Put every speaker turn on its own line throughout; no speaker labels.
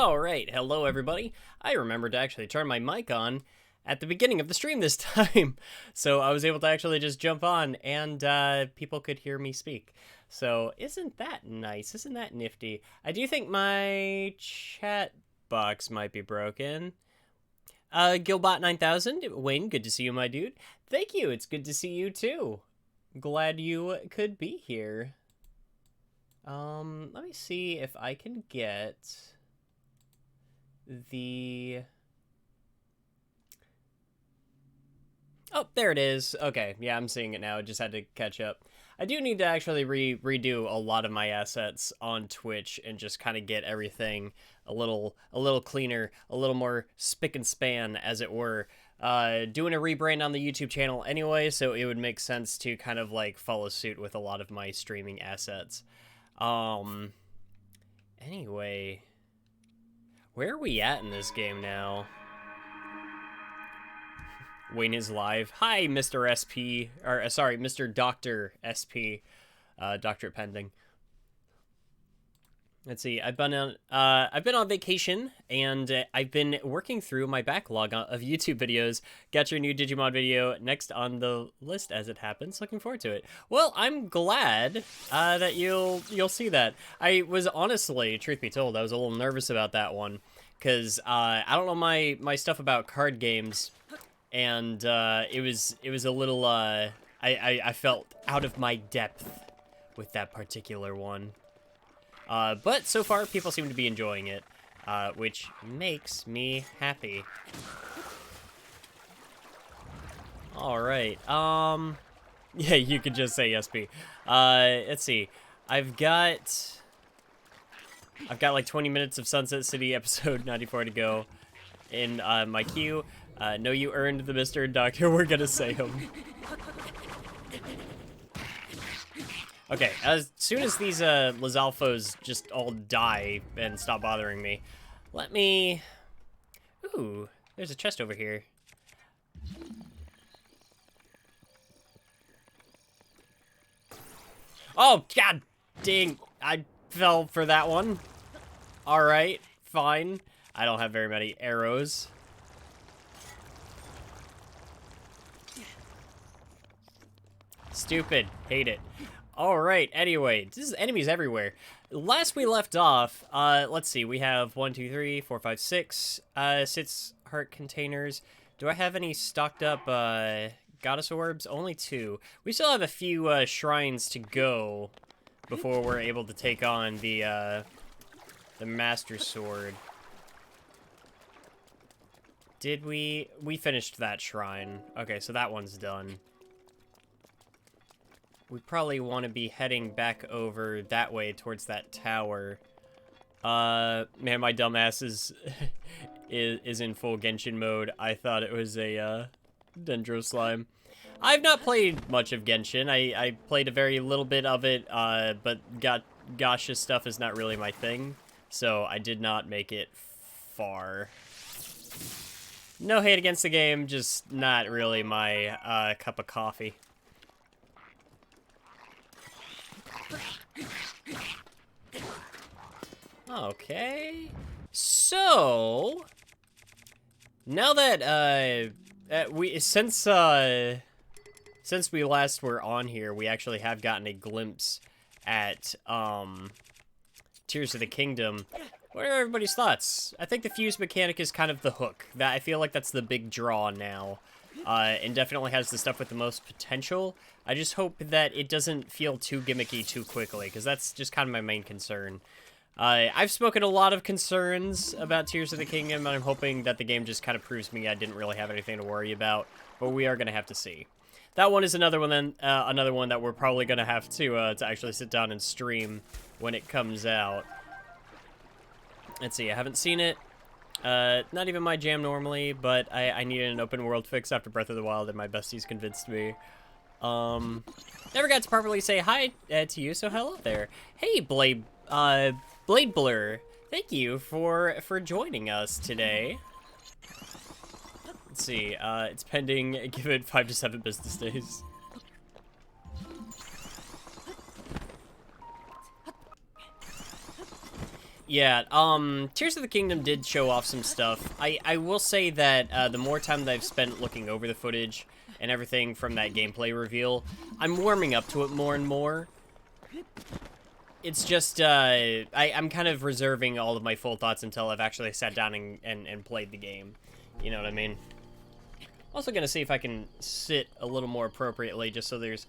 Alright, hello everybody. I remembered to actually turn my mic on at the beginning of the stream this time, so I was able to actually just jump on and people could hear me speak. So isn't that nice? Isn't that nifty? I do think my chat box might be broken. Gilbot9000, Wayne, good to see you, my dude. Thank you, it's good to see you too. Glad you could be here. Let me see if I can get the... Oh, there it is. Okay, yeah, I'm seeing it now. I just had to catch up. I do need to actually redo a lot of my assets on Twitch and just kind of get everything a little cleaner, a little more spick and span, as it were. Doing a rebrand on the YouTube channel anyway, so it would make sense to kind of like follow suit with a lot of my streaming assets. Anyway, where are we at in this game now? Wayne is live. Hi, Mr. SP, or sorry, Mr. Dr. SP, doctorate pending. Let's see. I've been on vacation, and I've been working through my backlog of YouTube videos. Got your new Digimon video next on the list as it happens. Looking forward to it. Well, I'm glad that you'll see that. I was honestly, truth be told, I was a little nervous about that one, because I don't know my stuff about card games, and it was a little I felt out of my depth with that particular one. But so far, people seem to be enjoying it, which makes me happy. Alright, yeah, you could just say SP. Let's see. I've got like 20 minutes of Sunset City episode 94 to go in my queue. No, you earned the Mr. Doctor. We're gonna say him. Okay, as soon as these Lizalfos just all die and stop bothering me, let me... Ooh, there's a chest over here. Oh, god dang, I fell for that one. Alright, fine. I don't have very many arrows. Stupid, hate it. Alright, anyway, this is enemies everywhere. Last we left off, let's see, we have 1, 2, 3, 4, 5, 6, 6 heart containers. Do I have any stocked up, goddess orbs? Only 2. We still have a few, shrines to go before we're able to take on the Master Sword. Did we finished that shrine. Okay, so that one's done. We probably want to be heading back over that way towards that tower. Man, my dumbass is in full Genshin mode. I thought it was a Dendro Slime. I've not played much of Genshin. I played a very little bit of it, but Gacha stuff is not really my thing, so I did not make it far. No hate against the game, just not really my cup of coffee. Okay, so now that since we last were on here, we actually have gotten a glimpse at Tears of the Kingdom. What are everybody's thoughts? I think the fuse mechanic is kind of the hook. That I feel like that's the big draw now, and definitely has the stuff with the most potential. I just hope that it doesn't feel too gimmicky too quickly, because that's just kind of my main concern. I've spoken a lot of concerns about Tears of the Kingdom, and I'm hoping that the game just kind of proves me I didn't really have anything to worry about, but we are going to have to see. That one is another one that we're probably going to have to actually sit down and stream when it comes out. Let's see, I haven't seen it. Not even my jam normally, but I needed an open world fix after Breath of the Wild, and my besties convinced me. Never got to properly say hi to you, so hello there. Hey, Blade Blur, thank you for joining us today. Let's see, it's pending, give it 5 to 7 business days. Yeah, Tears of the Kingdom did show off some stuff. I will say that the more time that I've spent looking over the footage and everything from that gameplay reveal, I'm warming up to it more and more. It's just, I'm kind of reserving all of my full thoughts until I've actually sat down and played the game. You know what I mean? Also gonna see if I can sit a little more appropriately just so there's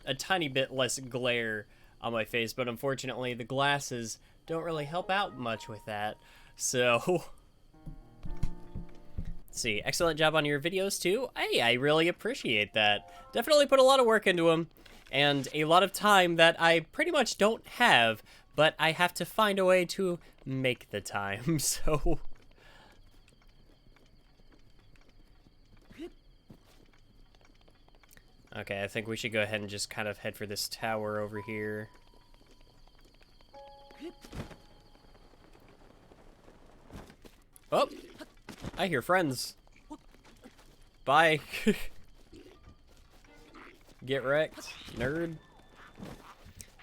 a tiny bit less glare on my face, but unfortunately the glasses don't really help out much with that. So, let's see. Excellent job on your videos too. Hey, I really appreciate that. Definitely put a lot of work into them, and a lot of time that I pretty much don't have, but I have to find a way to make the time, so... Okay, I think we should go ahead and just kind of head for this tower over here. Oh! I hear friends. Bye. Get wrecked, nerd.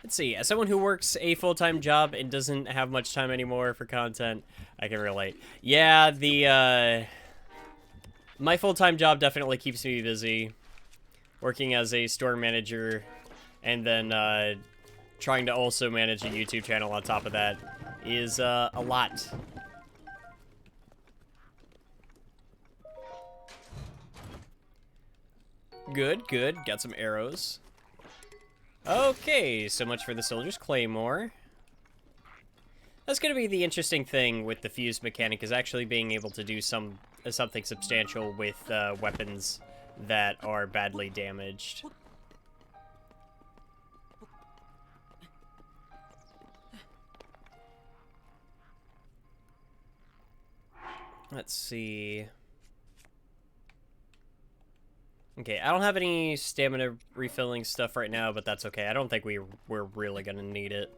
Let's see, as someone who works a full-time job and doesn't have much time anymore for content, I can relate. Yeah, my full-time job definitely keeps me busy. Working as a store manager, and then trying to also manage a YouTube channel on top of that is a lot. Good, good. Got some arrows. Okay, so much for the Soldier's Claymore. That's going to be the interesting thing with the fuse mechanic, is actually being able to do something substantial with weapons that are badly damaged. Let's see. Okay, I don't have any stamina refilling stuff right now, but that's okay. I don't think we're really gonna need it.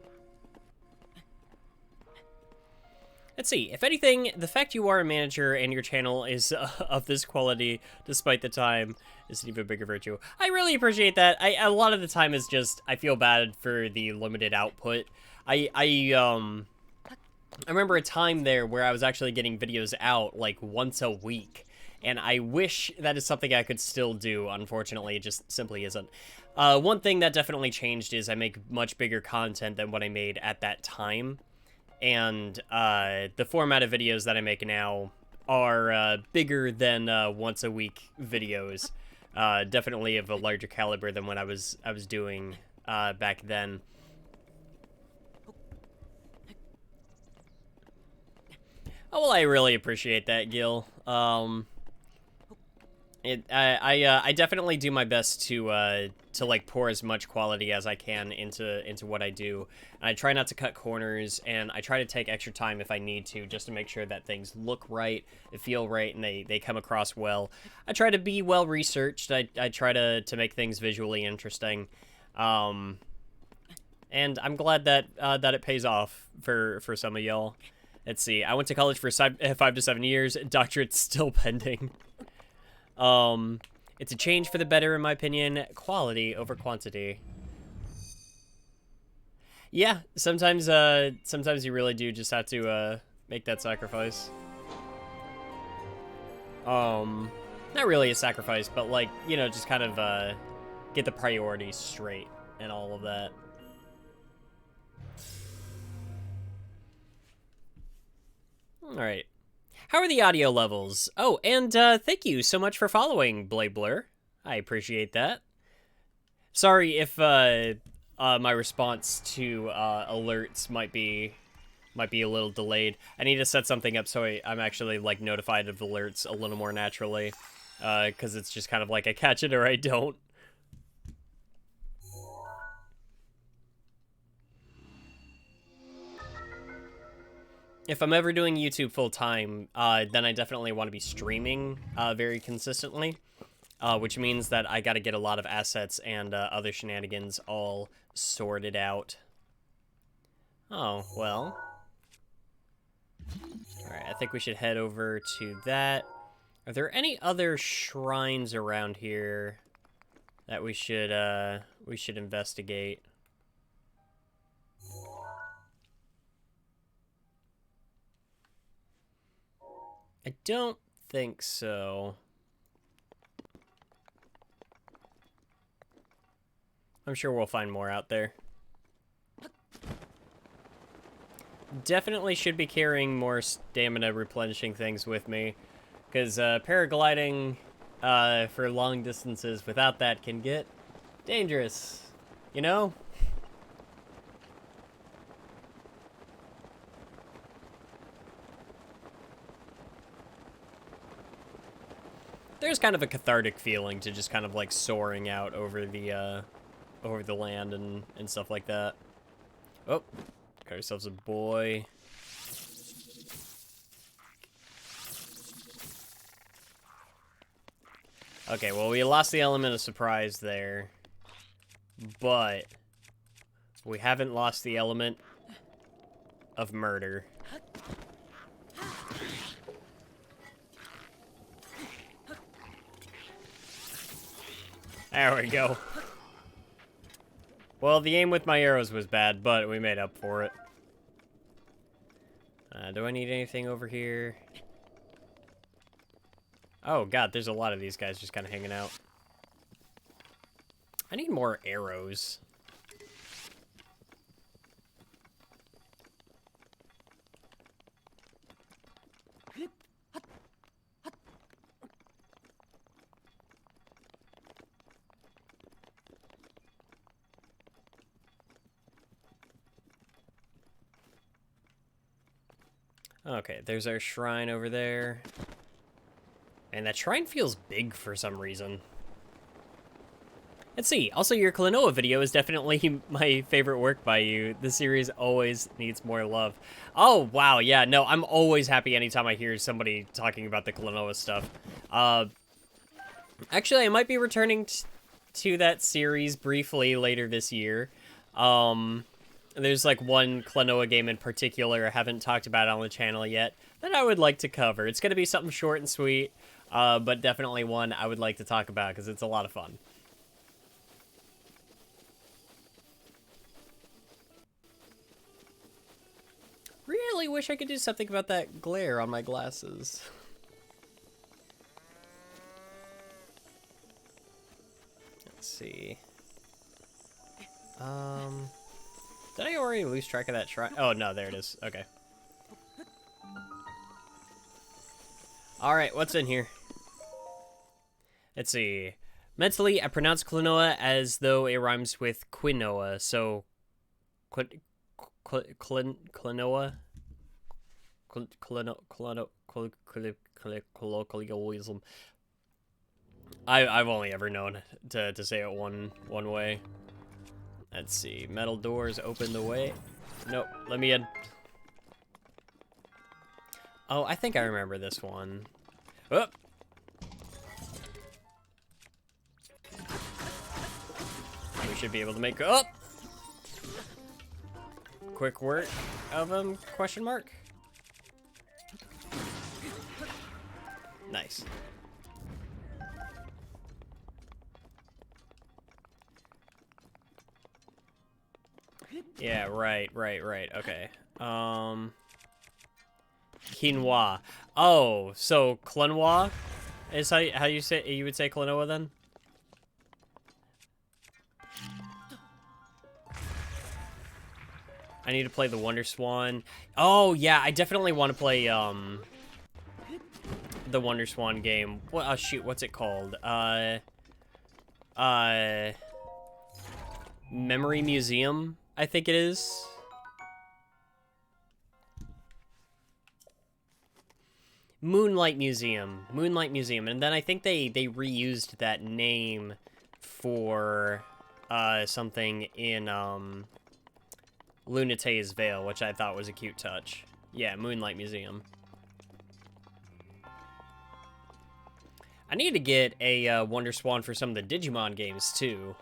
Let's see, if anything, the fact you are a manager and your channel is of this quality, despite the time, is an even bigger virtue. I really appreciate that. A lot of the time is just, I feel bad for the limited output. I remember a time there where I was actually getting videos out, like, once a week. And I wish that is something I could still do. Unfortunately, it just simply isn't. One thing that definitely changed is I make much bigger content than what I made at that time. And the format of videos that I make now are bigger than once-a-week videos. Definitely of a larger caliber than what I was doing back then. Oh, well, I really appreciate that, Gil. I definitely do my best to like pour as much quality as I can into what I do. And I try not to cut corners, and I try to take extra time if I need to, just to make sure that things look right, they feel right, and they come across well. I try to be well researched. I try to make things visually interesting. And I'm glad that that it pays off for some of y'all. Let's see. I went to college for 5 to 7 years. Doctorate's still pending. It's a change for the better, in my opinion. Quality over quantity. Yeah, sometimes you really do just have to, make that sacrifice. Not really a sacrifice, but, like, you know, just kind of, get the priorities straight and all of that. Alright. How are the audio levels? Oh, and thank you so much for following, Blade Blur. I appreciate that. Sorry if my response to alerts might be a little delayed. I need to set something up so I'm actually like notified of alerts a little more naturally, because it's just kind of like I catch it or I don't. If I'm ever doing YouTube full-time, then I definitely want to be streaming very consistently, which means that I got to get a lot of assets and other shenanigans all sorted out. Oh, well. Alright, I think we should head over to that. Are there any other shrines around here that we should investigate? I don't think so. I'm sure we'll find more out there. Definitely should be carrying more stamina replenishing things with me, because paragliding for long distances without that can get dangerous, you know? There's kind of a cathartic feeling to just kind of like soaring out over the land and stuff like that. Oh, got ourselves a boy. Okay, well, we lost the element of surprise there, but we haven't lost the element of murder. There we go. Well, the aim with my arrows was bad, but we made up for it. Do I need anything over here? Oh, God, there's a lot of these guys just kind of hanging out. I need more arrows. Okay, there's our shrine over there. And that shrine feels big for some reason. Let's see. Also, your Klonoa video is definitely my favorite work by you. The series always needs more love. Oh, wow. Yeah, no, I'm always happy anytime I hear somebody talking about the Klonoa stuff. Actually, I might be returning to that series briefly later this year. There's like one Klonoa game in particular I haven't talked about on the channel yet that I would like to cover. It's going to be something short and sweet, but definitely one I would like to talk about because it's a lot of fun. Really wish I could do something about that glare on my glasses. Let's see. Did I already lose track of that shrine? Oh, no, there it is. Okay. Alright, what's in here? Let's see. Mentally, I pronounce Klonoa as though it rhymes with quinoa, so... Klonoa? Colloquialism. I've only ever known to say it one way. Let's see. Metal doors open the way. Nope. Let me in. Oh, I think I remember this one. Oh! We should be able to make... Oh! Quick work of him, question mark? Nice. Yeah, right, okay. Quinoa. Oh, so Klonoa is how you say, you would say Klonoa then? I need to play the Wonder Swan. Oh, yeah, I definitely want to play, the Wonder Swan game. Well, oh, shoot, what's it called? Memory Museum, I think it is. Moonlight Museum. And then I think they reused that name for, something in, Lunate's Vale, which I thought was a cute touch. Yeah, Moonlight Museum. I need to get a Wonder Swan for some of the Digimon games, too.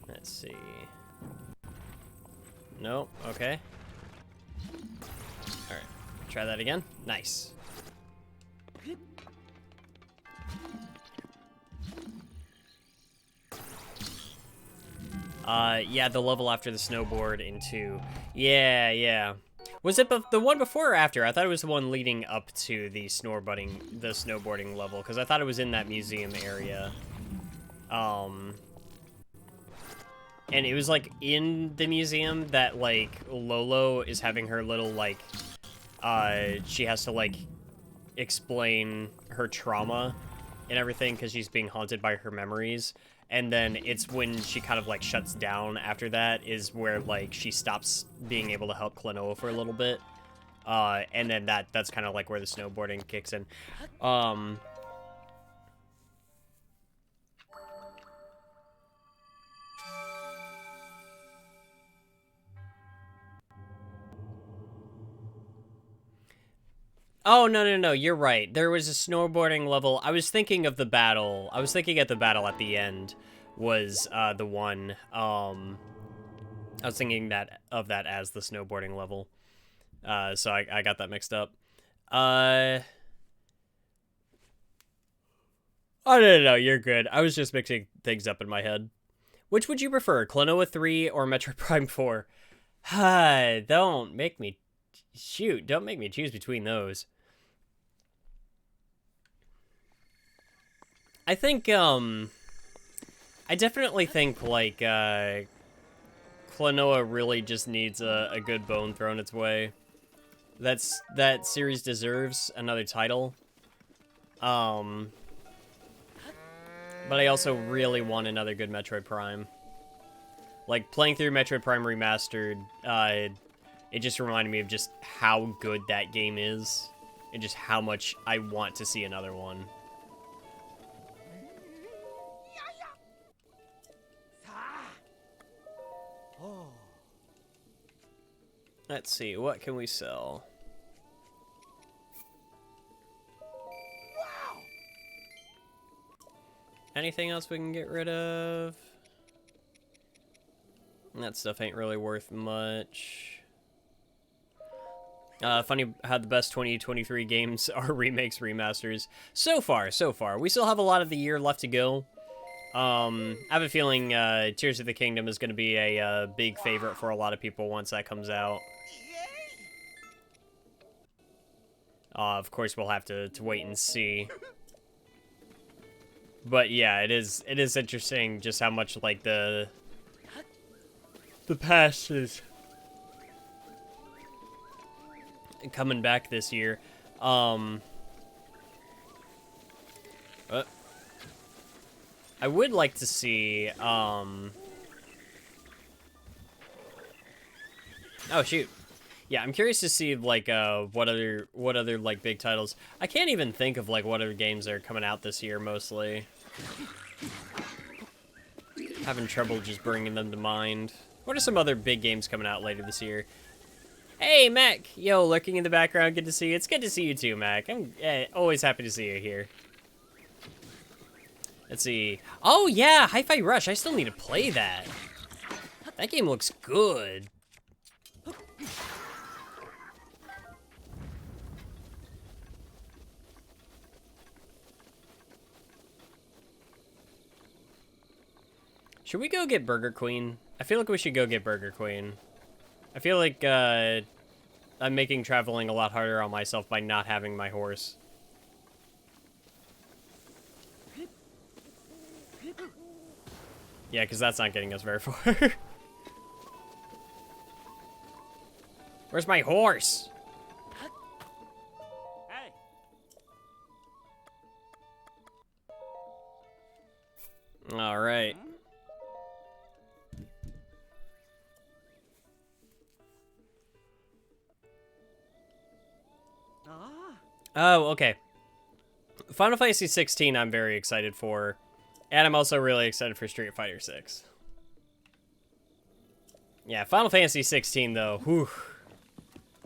Let's see. Nope, okay. Alright, try that again. Nice. Yeah, the level after the snowboard in 2. Yeah, yeah. Was it the one before or after? I thought it was the one leading up to the snowboarding level, because I thought it was in that museum area. And it was, like, in the museum that, like, Lolo is having her little, like, she has to, like, explain her trauma and everything because she's being haunted by her memories. And then it's when she kind of, like, shuts down after that is where, like, she stops being able to help Klonoa for a little bit. And then that's kind of, like, where the snowboarding kicks in. Oh, no, you're right. There was a snowboarding level. I was thinking of the battle. I was thinking at the battle at the end was, the one, I was thinking of that as the snowboarding level. So I got that mixed up. Oh, no, you're good. I was just mixing things up in my head. Which would you prefer, Klonoa 3 or Metroid Prime 4? Don't make me choose between those. I think, I definitely think, like, Klonoa really just needs a good bone thrown its way. That series deserves another title. But I also really want another good Metroid Prime. Like, playing through Metroid Prime Remastered, it just reminded me of just how good that game is, and just how much I want to see another one. Let's see, what can we sell? Wow. Anything else we can get rid of? That stuff ain't really worth much. Funny how the best 2023 games are remakes, remasters. So far. We still have a lot of the year left to go. I have a feeling Tears of the Kingdom is going to be a big favorite for a lot of people once that comes out. Of course, we'll have to wait and see. But yeah, it is interesting just how much, like, the past is coming back this year. I would like to see, oh, shoot. Yeah, I'm curious to see, like, what other, like, big titles. I can't even think of, like, what other games are coming out this year, mostly. Having trouble just bringing them to mind. What are some other big games coming out later this year? Hey, Mac! Yo, lurking in the background, good to see you. It's good to see you too, Mac. I'm always happy to see you here. Let's see. Oh, yeah, Hi-Fi Rush. I still need to play that. That game looks good. Should we go get Burger Queen? I feel like we should go get Burger Queen. I feel like, I'm making traveling a lot harder on myself by not having my horse. Yeah, because that's not getting us very far. Where's my horse?
Hey.
All right. Oh, okay. Final Fantasy 16 I'm very excited for. And I'm also really excited for Street Fighter 6. Yeah, Final Fantasy 16 though. Whew.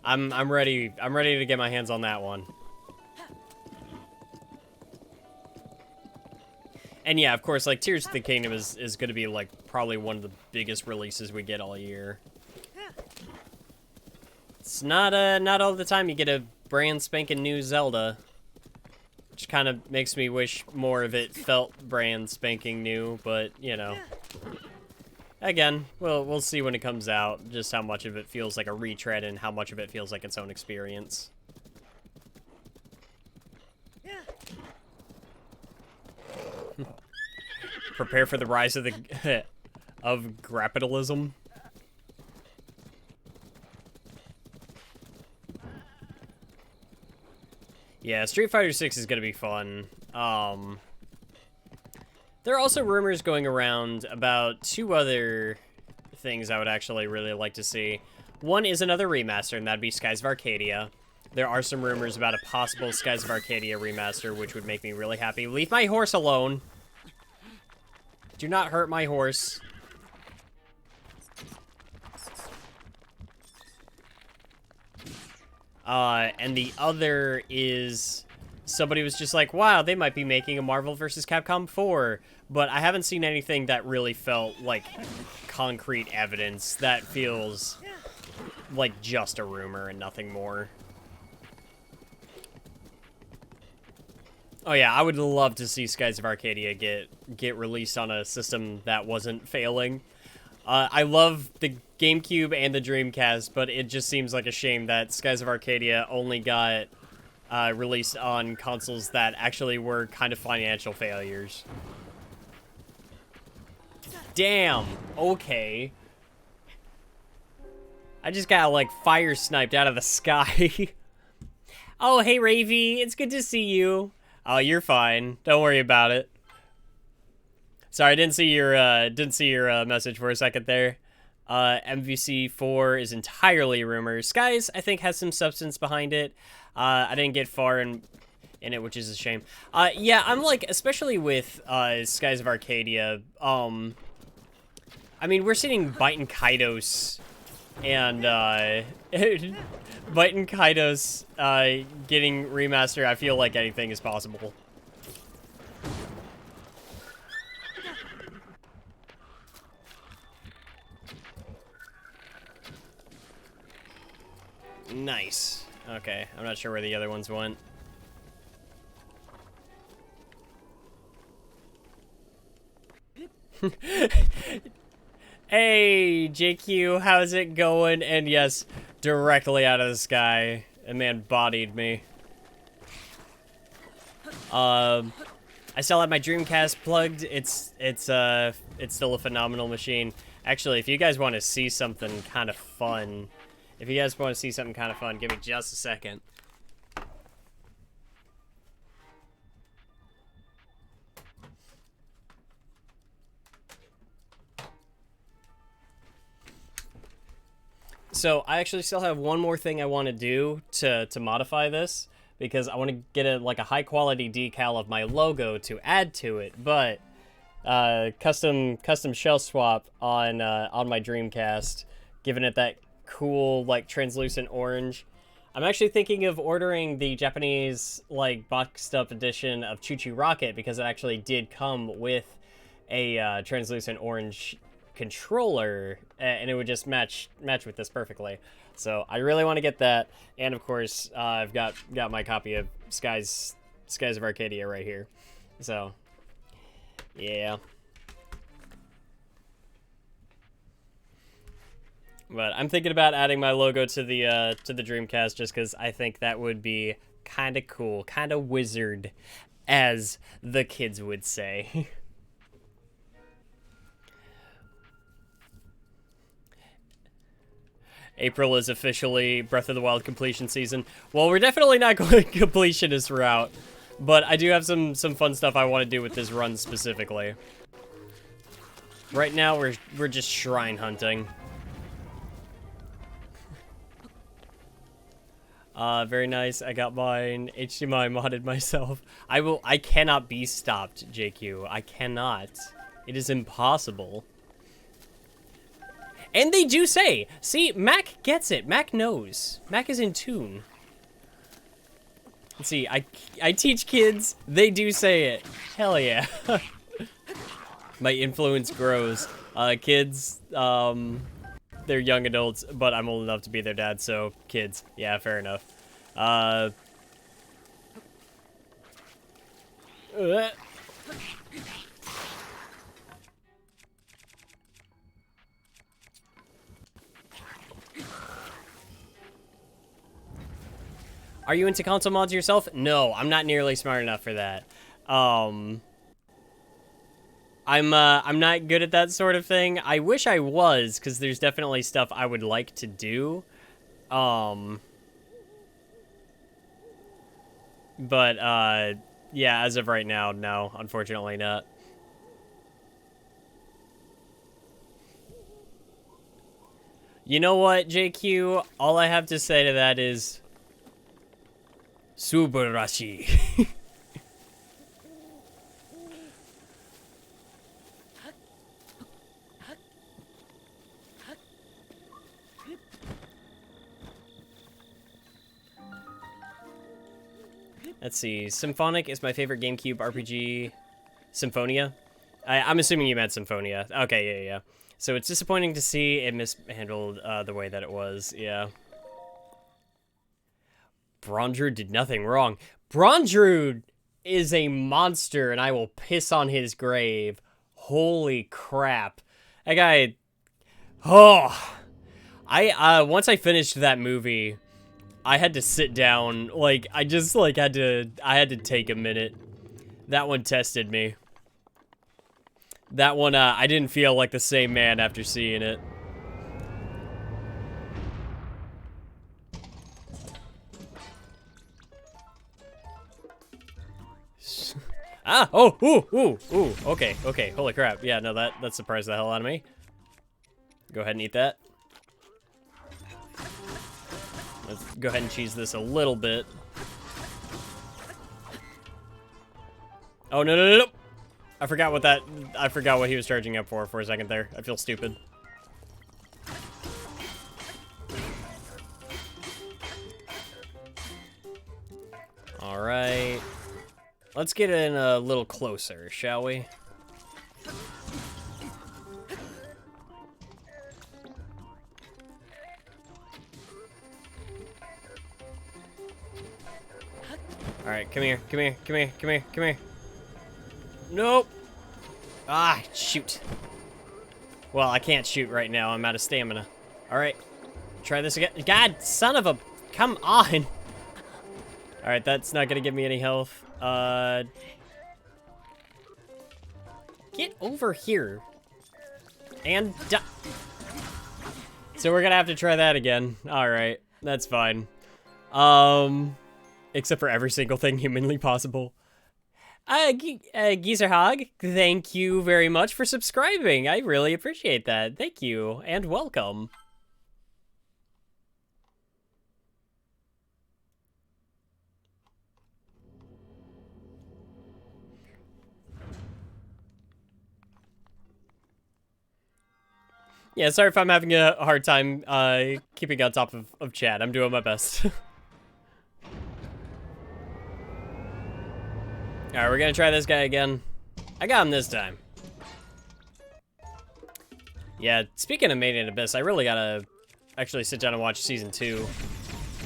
I'm ready to get my hands on that one. And yeah, of course, like, Tears of the Kingdom is going to be, like, probably one of the biggest releases we get all year. It's not all the time you get a brand spanking new Zelda. Which kind of makes me wish more of it felt brand spanking new, but, you know. Again, we'll see when it comes out, just how much of it feels like a retread and how much of it feels like its own experience. Prepare for the rise of the of grapitalism. Yeah, Street Fighter 6 is gonna be fun. There are also rumors going around about two other things I would actually really like to see. One is another remaster, and that'd be Skies of Arcadia. There are some rumors about a possible Skies of Arcadia remaster, which would make me really happy. Leave my horse alone. Do not hurt my horse. And the other is somebody was just like, wow, they might be making a Marvel vs. Capcom 4. But I haven't seen anything that really felt like concrete evidence. That feels like just a rumor and nothing more. Oh yeah, I would love to see Skies of Arcadia get released on a system that wasn't failing. I love the GameCube and the Dreamcast, but it just seems like a shame that Skies of Arcadia only got released on consoles that actually were kind of financial failures. Damn, okay. I just got, like, fire sniped out of the sky. Oh, hey, Ravy, it's good to see you. Oh, you're fine. Don't worry about it. Sorry, I didn't see your message for a second there. MVC4 is entirely rumors. Skies, I think, has some substance behind it. I didn't get far in it, which is a shame. Yeah, I'm like, especially with Skies of Arcadia. I mean, we're seeing Bite and Kaidos and Bite and Kaidos getting remastered. I feel like anything is possible. Nice. Okay, I'm not sure where the other ones went. Hey, JQ, how's it going? And yes, directly out of the sky, a man bodied me. I still have my Dreamcast plugged. It's still a phenomenal machine. Actually, if you guys want to see something kind of fun, give me just a second. So I actually still have one more thing I want to do to modify this, because I want to get a high quality decal of my logo to add to it, but custom shell swap on my Dreamcast, giving it that cool like translucent orange. I'm actually thinking of ordering the Japanese like boxed up edition of Choo Choo Rocket, because it actually did come with a translucent orange controller, and it would just match with this perfectly. So I really want to get that, and of course I've got my copy of Skies of Arcadia right here. So yeah. But I'm thinking about adding my logo to the Dreamcast, just because I think that would be kind of cool, kind of wizard, as the kids would say. April is officially Breath of the Wild completion season. Well, we're definitely not going completionist route, but I do have some fun stuff I want to do with this run specifically. Right now, we're just shrine hunting. Very nice. I got mine HDMI modded myself. I cannot be stopped, JQ. I cannot. It is impossible. And they do say, see, Mac gets it. Mac knows. Mac is in tune. Let's see, I teach kids. They do say it. Hell yeah. My influence grows. Kids, they're young adults, but I'm old enough to be their dad, so kids. Yeah, fair enough. Are you into console mods yourself? No, I'm not nearly smart enough for that. I'm not good at that sort of thing. I wish I was, because there's definitely stuff I would like to do. But, yeah, as of right now, no, unfortunately not. You know what, JQ? All I have to say to that is... Subarashi. Let's see. Symphonic is my favorite GameCube RPG. Symphonia? I'm assuming you meant Symphonia. Okay, yeah. So it's disappointing to see it mishandled the way that it was, yeah. Brondrude did nothing wrong. Brondrude is a monster, and I will piss on his grave. Holy crap. That guy... Oh! Once I finished that movie... I had to sit down, like, I just, like, I had to take a minute. That one tested me. That one, I didn't feel like the same man after seeing it. Ooh, okay, holy crap. Yeah, no, that surprised the hell out of me. Go ahead and eat that. Let's go ahead and cheese this a little bit. Oh, no. I forgot what he was charging up for a second there. I feel stupid. All right. Let's get in a little closer, shall we? Alright, come here. Nope. Ah, shoot. Well, I can't shoot right now. I'm out of stamina. Alright. Try this again. God, son of a... Come on. Alright, that's not gonna give me any health. Get over here. And die. So we're gonna have to try that again. Alright, that's fine. Except for every single thing humanly possible. Geezerhog, thank you very much for subscribing. I really appreciate that. Thank you, and welcome. Yeah, sorry if I'm having a hard time keeping on top of chat. I'm doing my best. Alright, we're gonna try this guy again. I got him this time. Yeah, speaking of Made in Abyss, I really gotta actually sit down and watch Season 2.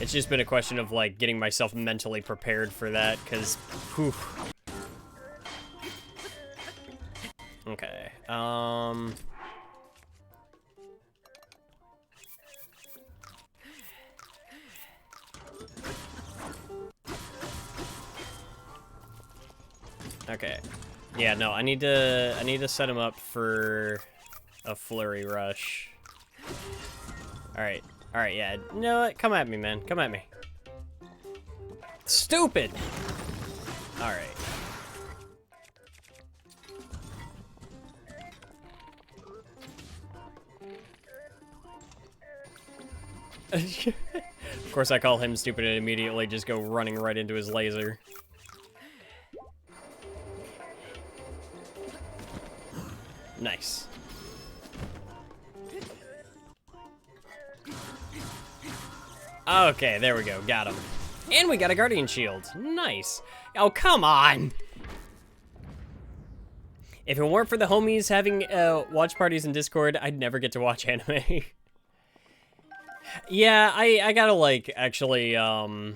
It's just been a question of, like, getting myself mentally prepared for that, because, whew. Okay, Okay. Yeah, no, I need to set him up for a flurry rush. Alright, yeah. You know what? Come at me, man. Come at me. Stupid! Alright. Of course I call him stupid and immediately just go running right into his laser. Nice. Okay, there we go. Got him. And we got a Guardian Shield. Nice. Oh, come on! If it weren't for the homies having watch parties in Discord, I'd never get to watch anime. Yeah, I gotta, like, actually, I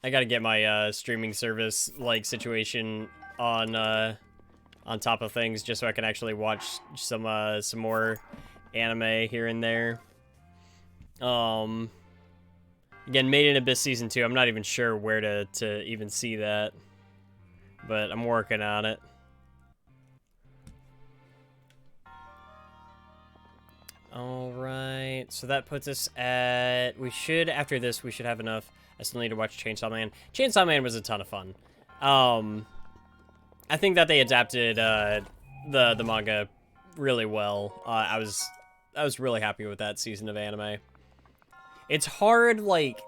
gotta get my streaming service, like, situation on top of things, just so I can actually watch some more anime here and there. Again, Made in Abyss Season 2, I'm not even sure where to even see that. But I'm working on it. Alright, so that puts us at... after this, we should have enough. I still need to watch Chainsaw Man. Chainsaw Man was a ton of fun. I think that they adapted the manga really well. I was really happy with that season of anime. It's hard, like,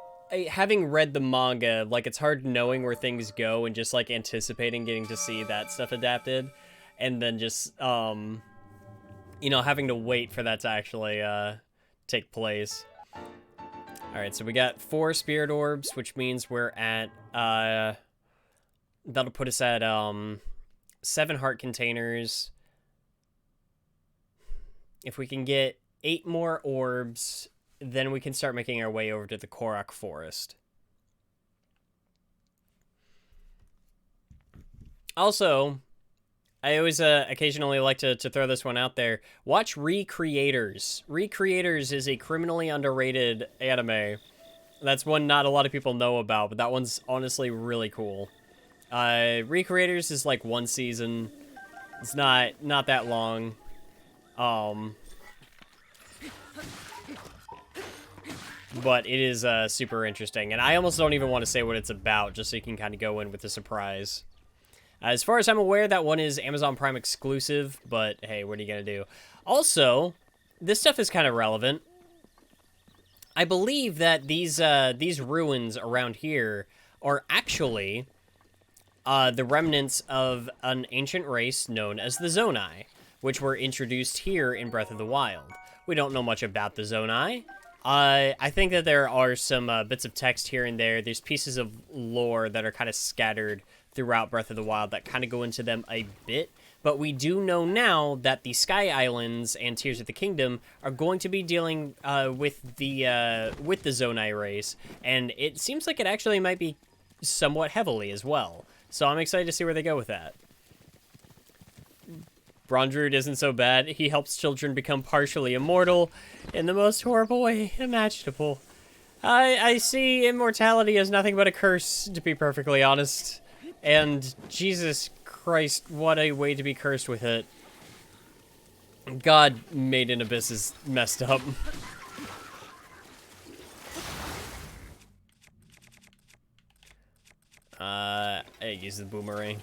having read the manga, like, it's hard knowing where things go and just, like, anticipating getting to see that stuff adapted. And then just, you know, having to wait for that to actually take place. Alright, so we got 4 spirit orbs, which means we're at, that'll put us at 7 heart containers. If we can get 8 more orbs, then we can start making our way over to the Korok Forest. Also, I always occasionally like to throw this one out there. Watch Recreators. Recreators is a criminally underrated anime. That's one not a lot of people know about, but that one's honestly really cool. Recreators is like 1 season. It's not that long. But it is super interesting, and I almost don't even want to say what it's about, just so you can kind of go in with a surprise. As far as I'm aware, that one is Amazon Prime exclusive, but hey, what are you going to do? Also, this stuff is kind of relevant. I believe that these ruins around here are actually the remnants of an ancient race known as the Zonai, which were introduced here in Breath of the Wild. We don't know much about the Zonai. I think that there are some bits of text here and there. There's pieces of lore that are kind of scattered throughout Breath of the Wild that kind of go into them a bit. But we do know now that the Sky Islands and Tears of the Kingdom are going to be dealing with the Zonai race, and it seems like it actually might be somewhat heavily as well. So I'm excited to see where they go with that. Brondruid isn't so bad. He helps children become partially immortal in the most horrible way imaginable. I see immortality as nothing but a curse, to be perfectly honest. And Jesus Christ, what a way to be cursed with it. God Made in Abyss is messed up. I use the boomerang.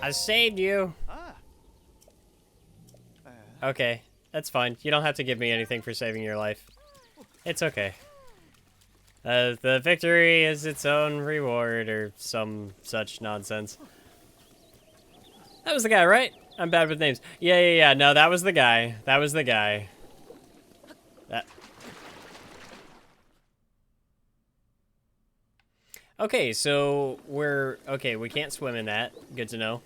I saved you. Okay, that's fine. You don't have to give me anything for saving your life. It's okay. The victory is its own reward, or some such nonsense. That was the guy, right? I'm bad with names. Yeah. No, that was the guy. That was the guy. That. Okay, so we can't swim in that. Good to know.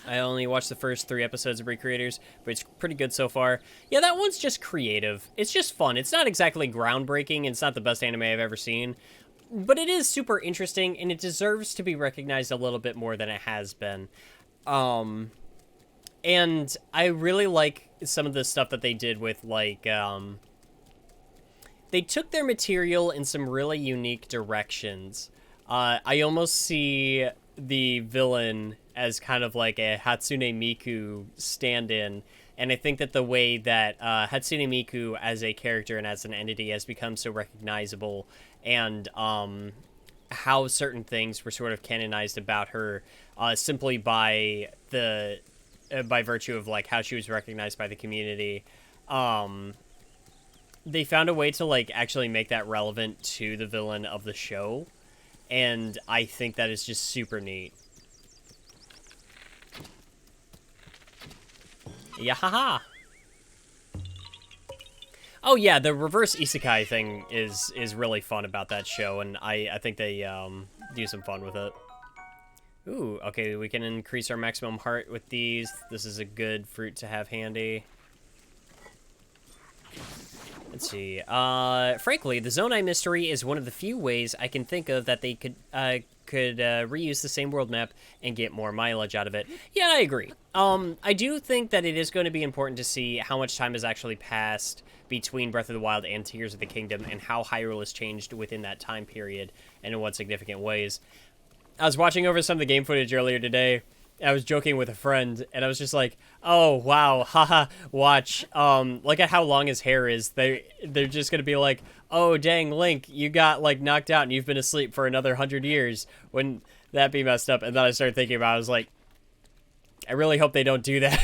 I only watched the first 3 episodes of Recreators, but it's pretty good so far. Yeah, that one's just creative. It's just fun. It's not exactly groundbreaking. It's not the best anime I've ever seen. But it is super interesting, and it deserves to be recognized a little bit more than it has been. And I really like some of the stuff that they did with, like, they took their material in some really unique directions. I almost see the villain as kind of like a Hatsune Miku stand-in, and I think that the way that Hatsune Miku as a character and as an entity has become so recognizable, and how certain things were sort of canonized about her simply by virtue of like how she was recognized by the community. They found a way to like actually make that relevant to the villain of the show, and I think that is just super neat. Yahaha! Oh yeah, the reverse isekai thing is really fun about that show, and I think they do some fun with it. Ooh, okay, we can increase our maximum heart with these. This is a good fruit to have handy. Let's see. Frankly, the Zonai mystery is one of the few ways I can think of that they could reuse the same world map and get more mileage out of it. Yeah, I agree. I do think that it is going to be important to see how much time has actually passed between Breath of the Wild and Tears of the Kingdom, and how Hyrule has changed within that time period, and in what significant ways. I was watching over some of the game footage earlier today. I was joking with a friend, and I was just like, "Oh wow, haha! Watch, look at how long his hair is. They're just gonna be like, oh dang, Link, you got like knocked out and you've been asleep for another 100 years. Wouldn't that be messed up?" And then I started thinking about it. I was like, I really hope they don't do that.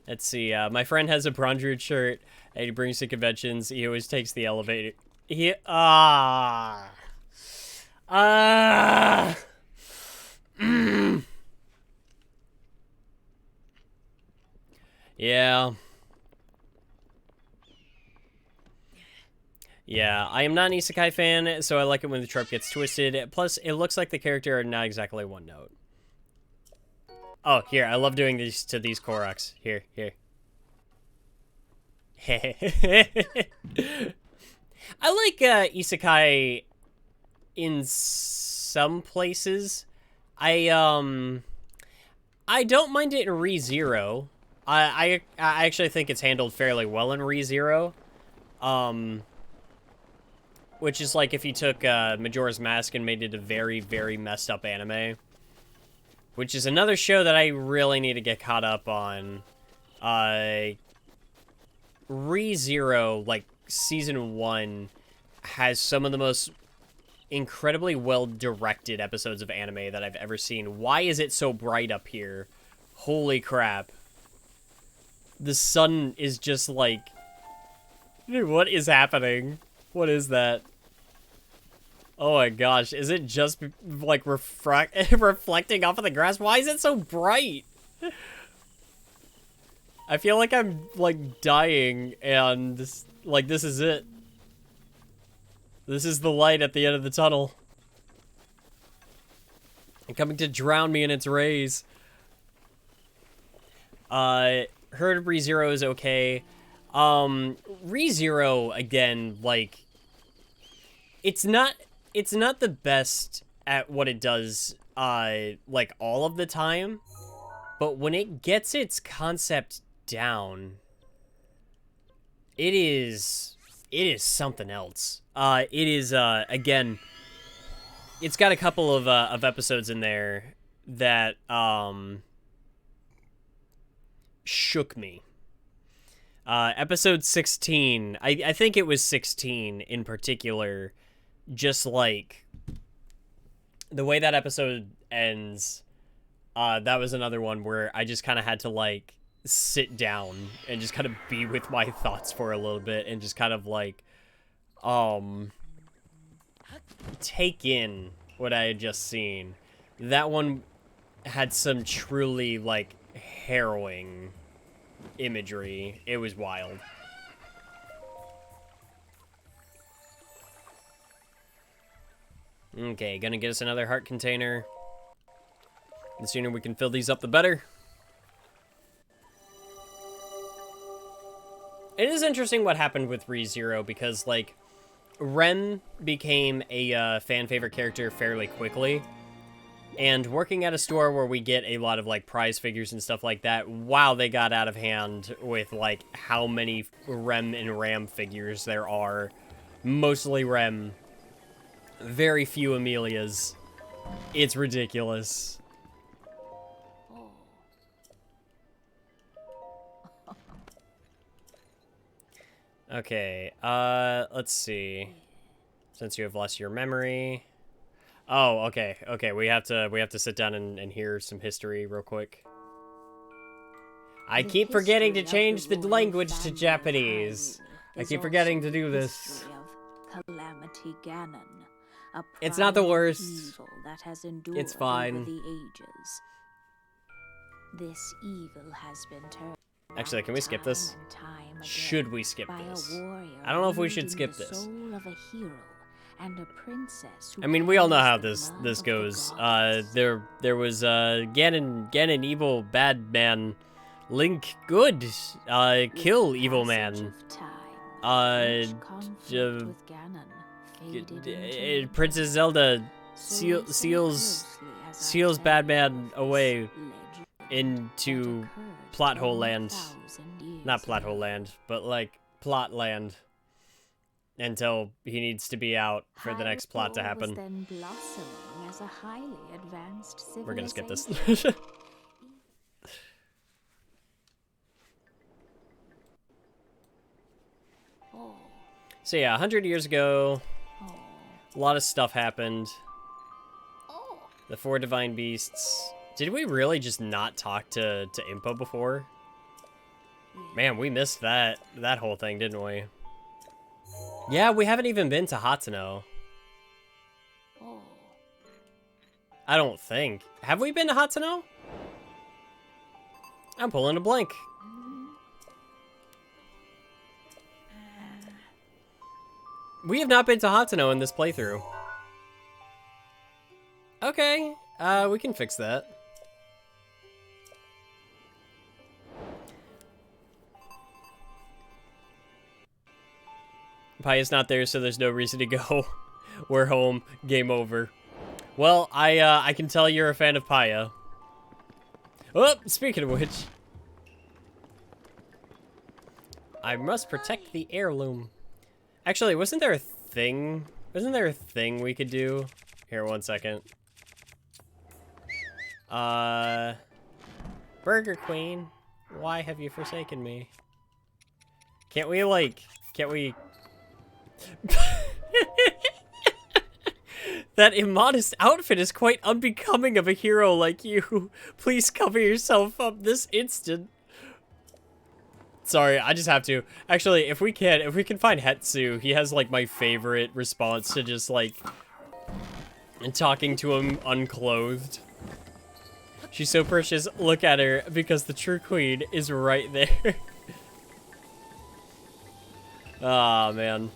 Let's see. My friend has a Bronze Root shirt and he brings to conventions. He always takes the elevator. Yeah. Yeah, I am not an isekai fan, so I like it when the trope gets twisted. Plus, it looks like the character are not exactly one note. Oh, here, I love doing these to these Koroks. Here. I like isekai in some places. I don't mind it in ReZero. I actually think it's handled fairly well in ReZero. Which is like if you took Majora's Mask and made it a very, very messed up anime. Which is another show that I really need to get caught up on. ReZero, like, Season 1, has some of the most incredibly well-directed episodes of anime that I've ever seen. Why is it so bright up here? Holy crap. The sun is just like... Dude, what is happening? What is that? Oh my gosh, is it just, like, reflecting off of the grass? Why is it so bright? I feel like I'm, like, dying, and, like, this is it. This is the light at the end of the tunnel. And coming to drown me in its rays. Heard of ReZero is okay. ReZero, again, like, it's not the best at what it does, like, all of the time, but when it gets its concept down, it is something else. It is, again, it's got a couple of episodes in there that, shook me. Episode 16, I think it was 16 in particular, just like the way that episode ends, that was another one where I just kind of had to like sit down and just kind of be with my thoughts for a little bit and just kind of like take in what I had just seen. That one had some truly like harrowing imagery. It was wild. Okay, gonna get us another heart container. The sooner we can fill these up, the better. It is interesting what happened with ReZero because, like, Rem became a fan favorite character fairly quickly. And working at a store where we get a lot of, like, prize figures and stuff like that, wow, they got out of hand with, like, how many Rem and Ram figures there are. Mostly Rem. Very few Amelias. It's ridiculous. Okay, let's see. Since you have lost your memory. Oh, okay, we have to sit down and hear some history real quick. I keep forgetting to change the language to Japanese. I keep forgetting to do this.
Calamity Ganon,
it's not the worst.
That has endured
it's fine.
Over the ages. This evil has been turned.
Actually, can we skip this? Should we skip this? I don't know if we should skip this. I mean, we all know how this goes. There was Ganon evil bad man, Link good, kill evil man. Princess Zelda seals Batman away into plot hole land. Not plot hole land, but like plot land. Until he needs to be out for the next plot to happen.
Then blossoming as a highly advanced
We're gonna skip this. So yeah, 100 years ago, a lot of stuff happened. The 4 divine beasts. Did we really just not talk to Impa before? Man, we missed that whole thing, didn't we? Yeah, we haven't even been to Hateno. I don't think. Have we been to Hateno? I'm pulling a blank. We have not been to Hateno in this playthrough. Okay, we can fix that. Paya's not there, so there's no reason to go. We're home. Game over. Well, I can tell you're a fan of Paya. Oh, speaking of which. I must protect the heirloom. Actually, wasn't there a thing? Wasn't there a thing we could do? Here, 1 second. Burger Queen, why have you forsaken me? Can't we, like, That immodest outfit is quite unbecoming of a hero like you. Please cover yourself up this instant. Sorry, I just have to. Actually, if we can find Hetsu, he has, like, my favorite response to just, like, talking to him unclothed. She's so precious. Look at her, because the true queen is right there. Aw, man.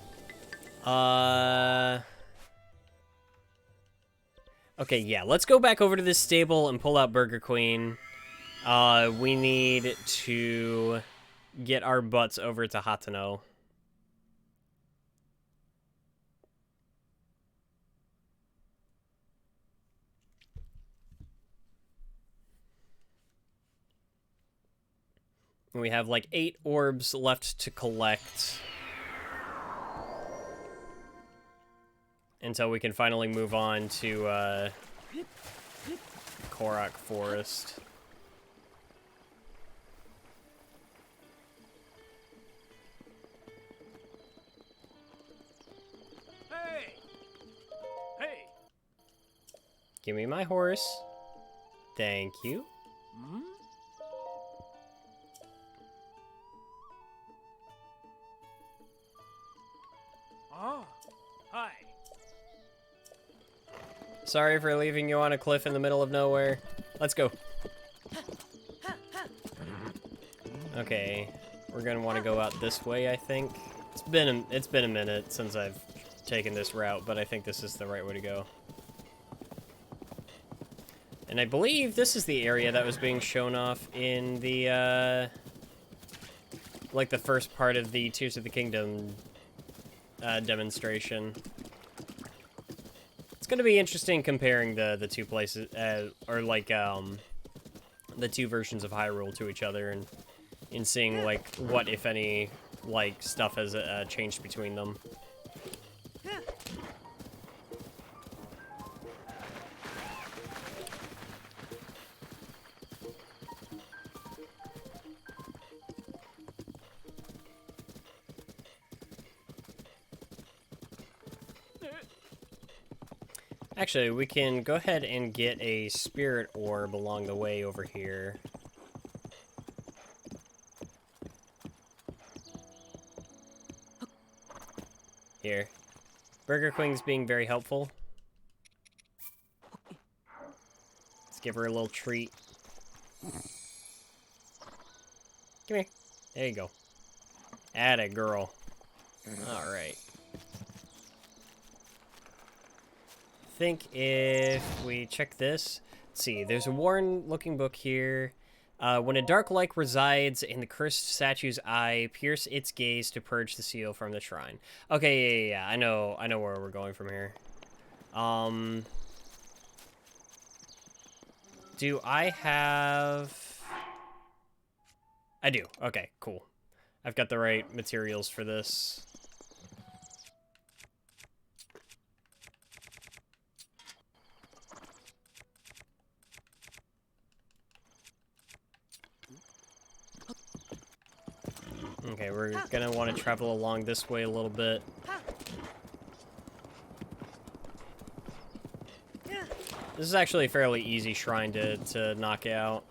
Okay, yeah, let's go back over to this stable and pull out Burger Queen. We need to get our butts over to Hateno. We have like 8 orbs left to collect until we can finally move on to Korok Forest.
Hey!
Give me my horse. Thank you.
Hmm? Ah, hi.
Sorry for leaving you on a cliff in the middle of nowhere. Let's go. Okay, we're gonna want to go out this way, I think. It's been a minute since I've taken this route, but I think this is the right way to go. And I believe this is the area that was being shown off in the, like the first part of the Tears of the Kingdom demonstration. It's gonna be interesting comparing the two places, or like, the two versions of Hyrule to each other, and in seeing, like, what, if any, like, stuff has changed between them. Actually, we can go ahead and get a spirit orb along the way over here. Here. Burger Queen's being very helpful. Let's give her a little treat. Come here. There you go. Atta girl. Alright. I think if we check this, let's see, there's a worn looking book here. When a dark light resides in the cursed statue's eye, pierce its gaze to purge the seal from the shrine. Okay, yeah. I know where we're going from here. Do I have... I do. Okay, cool. I've got the right materials for this. Okay, we're gonna want to travel along this way a little bit. This is actually a fairly easy shrine to knock out.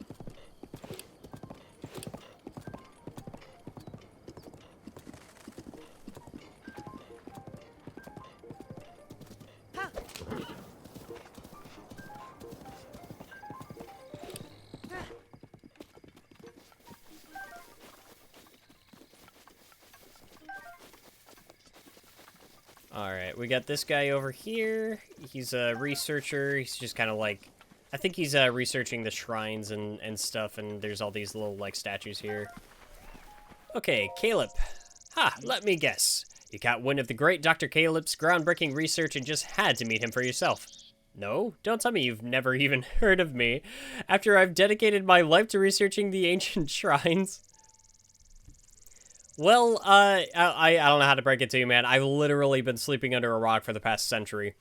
Alright, we got this guy over here. He's a researcher. He's just kind of like... I think he's researching the shrines and stuff, and there's all these little, like, statues here. Okay, Caleb. Ha, let me guess. You caught wind of the great Dr. Caleb's groundbreaking research and just had to meet him for yourself. No, don't tell me you've never even heard of me, after I've dedicated my life to researching the ancient shrines. Well, I don't know how to break it to you, man. I've literally been sleeping under a rock for the past century.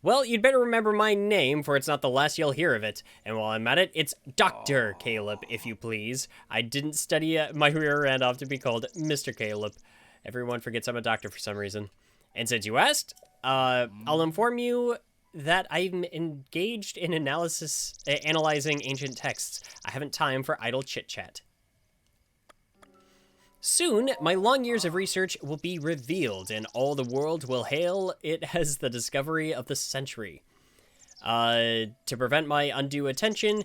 Well, you'd better remember my name, for it's not the last you'll hear of it. And while I'm at it, it's Dr. Caleb, if you please. I didn't study my rear end off to be called Mr. Caleb. Everyone forgets I'm a doctor for some reason. And since you asked, I'll inform you that I'm engaged in analyzing ancient texts. I haven't time for idle chit-chat. Soon, my long years of research will be revealed, and all the world will hail it as the discovery of the century. To prevent my undue attention,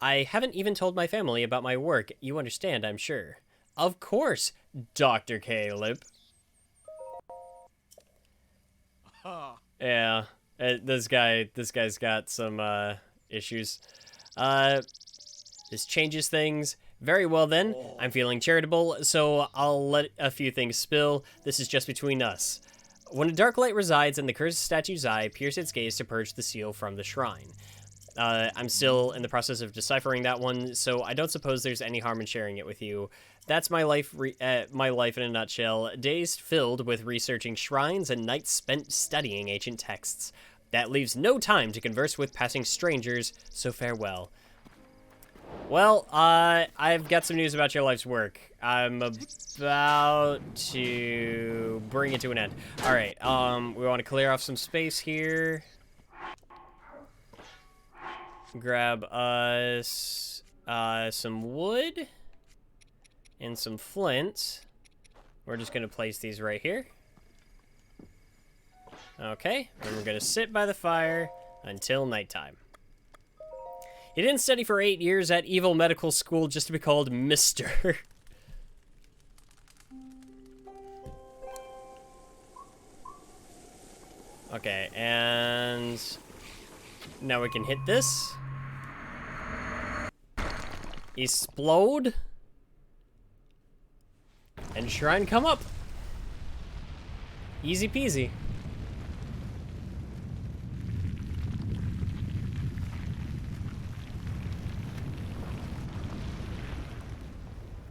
I haven't even told my family about my work. You understand, I'm sure. Of course, Dr. Caleb. Yeah, this guy's got some issues. This changes things. Very well then, I'm feeling charitable, so I'll let a few things spill. This is just between us. When a dark light resides in the cursed statue's eye, pierce its gaze to purge the seal from the shrine. I'm still in the process of deciphering that one, so I don't suppose there's any harm in sharing it with you. That's my life in a nutshell. Days filled with researching shrines and nights spent studying ancient texts. That leaves no time to converse with passing strangers, so farewell. Well, I've got some news about your life's work. I'm about to bring it to an end. Alright, we want to clear off some space here. Grab us some wood and some flint. We're just going to place these right here. Okay, and we're going to sit by the fire until nighttime. He didn't study for 8 years at Evil Medical School just to be called Mr. Okay, and now we can hit this. Explode. And shrine come up. Easy peasy.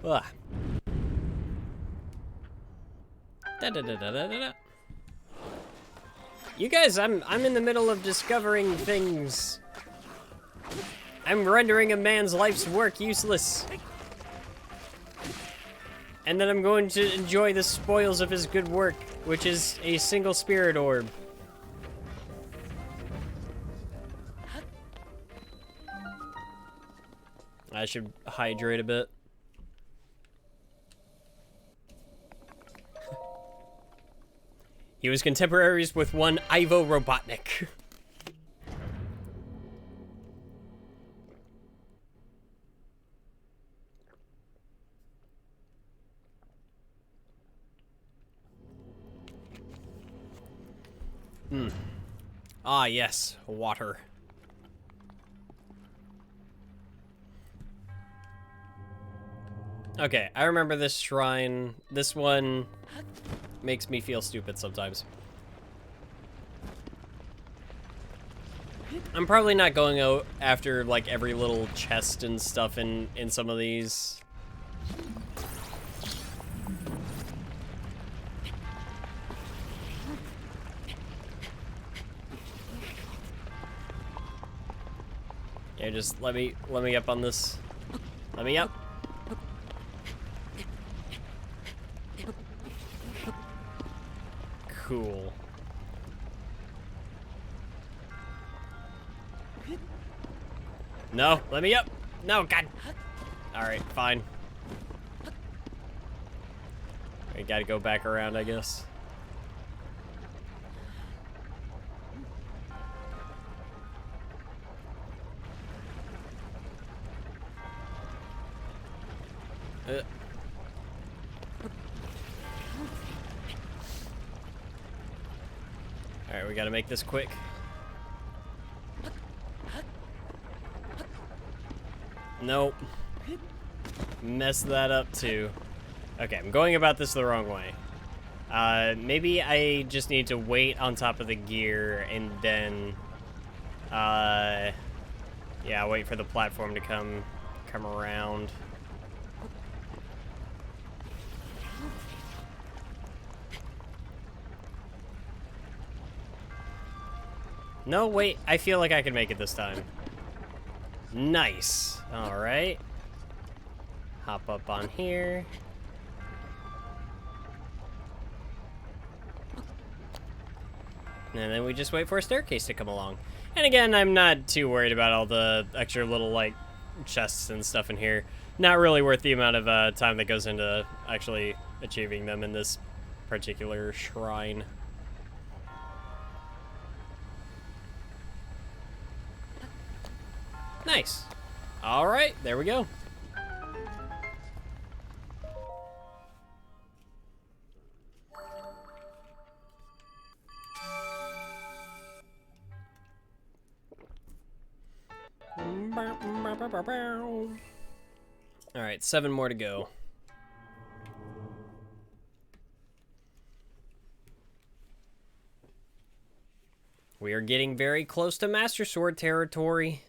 Ugh. Da-da-da-da-da-da. You guys, I'm in the middle of discovering things. I'm rendering a man's life's work useless. And then I'm going to enjoy the spoils of his good work, which is a single spirit orb. I should hydrate a bit. He was contemporaries with one Ivo Robotnik. Ah, yes, water. Okay, I remember this shrine. This one makes me feel stupid sometimes. I'm probably not going out after like every little chest and stuff in some of these. Yeah, just let me up on this. Let me up. Cool. No, let me up. No, God. All right, fine. We gotta go back around, I guess. All right, we gotta make this quick. Nope. Messed that up too. Okay, I'm going about this the wrong way. Maybe I just need to wait on top of the gear and then, yeah, wait for the platform to come around. No, wait, I feel like I can make it this time. Nice. All right. Hop up on here. And then we just wait for a staircase to come along. And again, I'm not too worried about all the extra little, like, chests and stuff in here. Not really worth the amount of time that goes into actually achieving them in this particular shrine. Nice. All right, there we go. All right, 7 more to go. We are getting very close to Master Sword territory.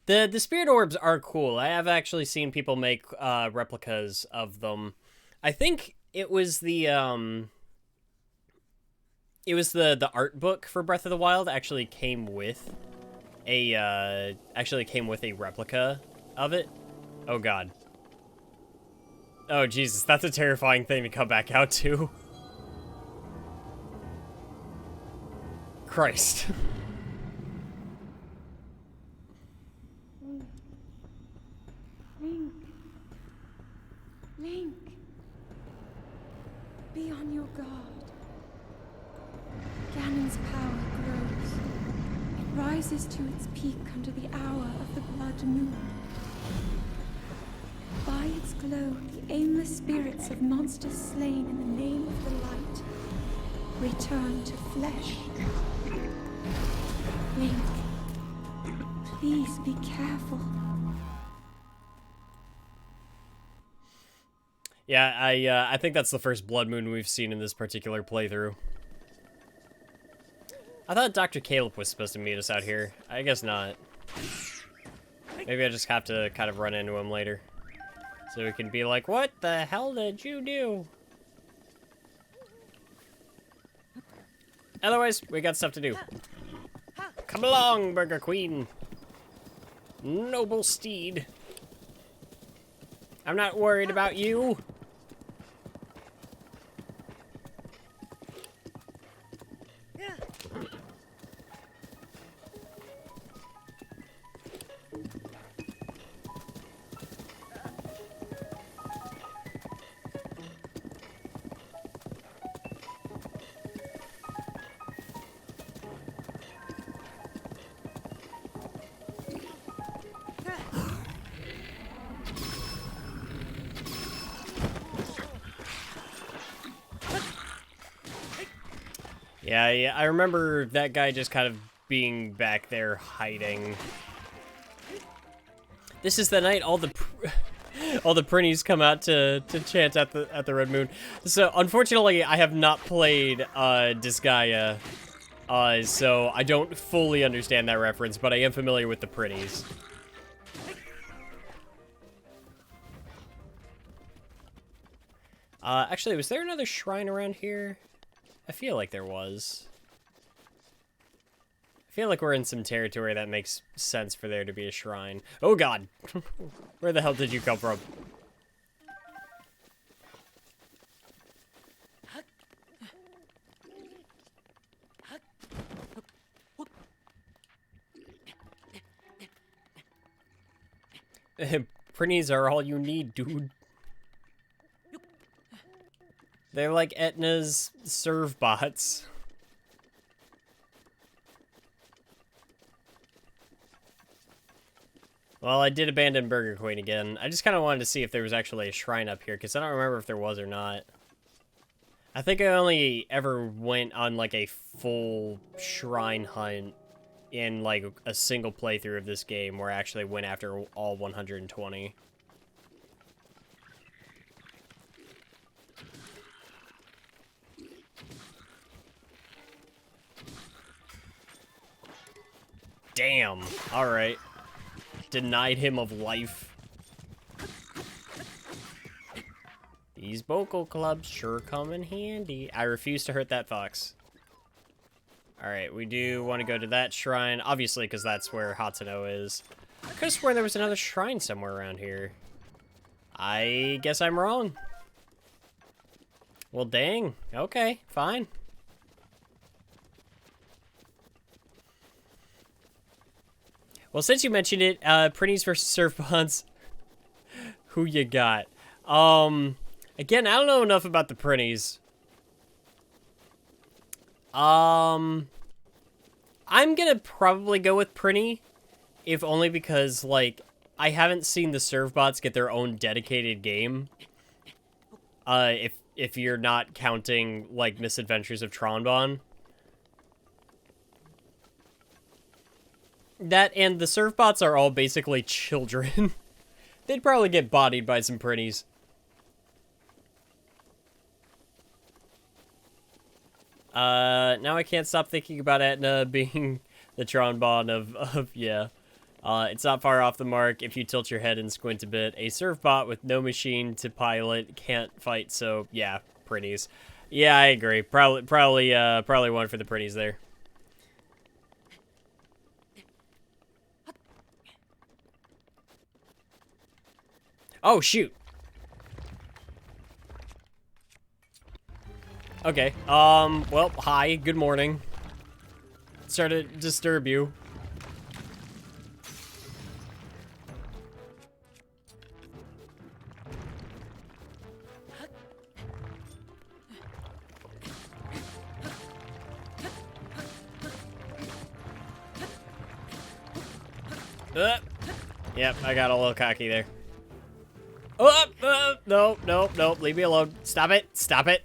The spirit orbs are cool. I have actually seen people make replicas of them. I think it was the art book for Breath of the Wild actually came with a replica of it. Oh god. Oh Jesus, that's a terrifying thing to come back out to. Christ.
Link, be on your guard. Ganon's power grows. It rises to its peak under the hour of the blood moon. By its glow, the aimless spirits of monsters slain in the name of the light return to flesh. Link, please be careful.
Yeah, I think that's the first blood moon we've seen in this particular playthrough. I thought Dr. Caleb was supposed to meet us out here. I guess not. Maybe I just have to kind of run into him later. So we can be like, what the hell did you do? Otherwise, we got stuff to do. Come along, Burger Queen. Noble steed. I'm not worried about you. Yeah, I remember that guy just kind of being back there hiding. This is the night all the All the printies come out to chant at the Red Moon. So unfortunately, I have not played Disgaea, so I don't fully understand that reference, but I am familiar with the printies. Actually, was there another shrine around here? I feel like there was. I feel like we're in some territory that makes sense for there to be a shrine. Oh god! Where the hell did you come from? Printies are all you need, dude. They're like Etna's serve bots. Well, I did abandon Burger Queen again. I just kind of wanted to see if there was actually a shrine up here, because I don't remember if there was or not. I think I only ever went on, like, a full shrine hunt in, like, a single playthrough of this game, where I actually went after all 120. Damn. Alright. Denied him of life. These vocal clubs sure come in handy. I refuse to hurt that fox. Alright, we do want to go to that shrine. Obviously, because that's where Hatsuno is. I could have sworn there was another shrine somewhere around here. I guess I'm wrong. Well, dang. Okay, fine. Well, since you mentioned it, Printies versus Surfbots, who you got? Again, I don't know enough about the Printies. I'm gonna probably go with Prinny, if only because, like, I haven't seen the Surfbots get their own dedicated game. If you're not counting, like, Misadventures of Tronbon. That and the Surfbots are all basically children. They'd probably get bodied by some Printies. Now I can't stop thinking about Etna being the Tronbon of yeah. It's not far off the mark if you tilt your head and squint a bit. A Surfbot with no machine to pilot can't fight, so yeah, Printies. Yeah, I agree. Probably one for the Printies there. Oh, shoot. Okay, well, hi, good morning. Sorry to disturb you. Yep, I got a little cocky there. No, leave me alone. Stop it, stop it.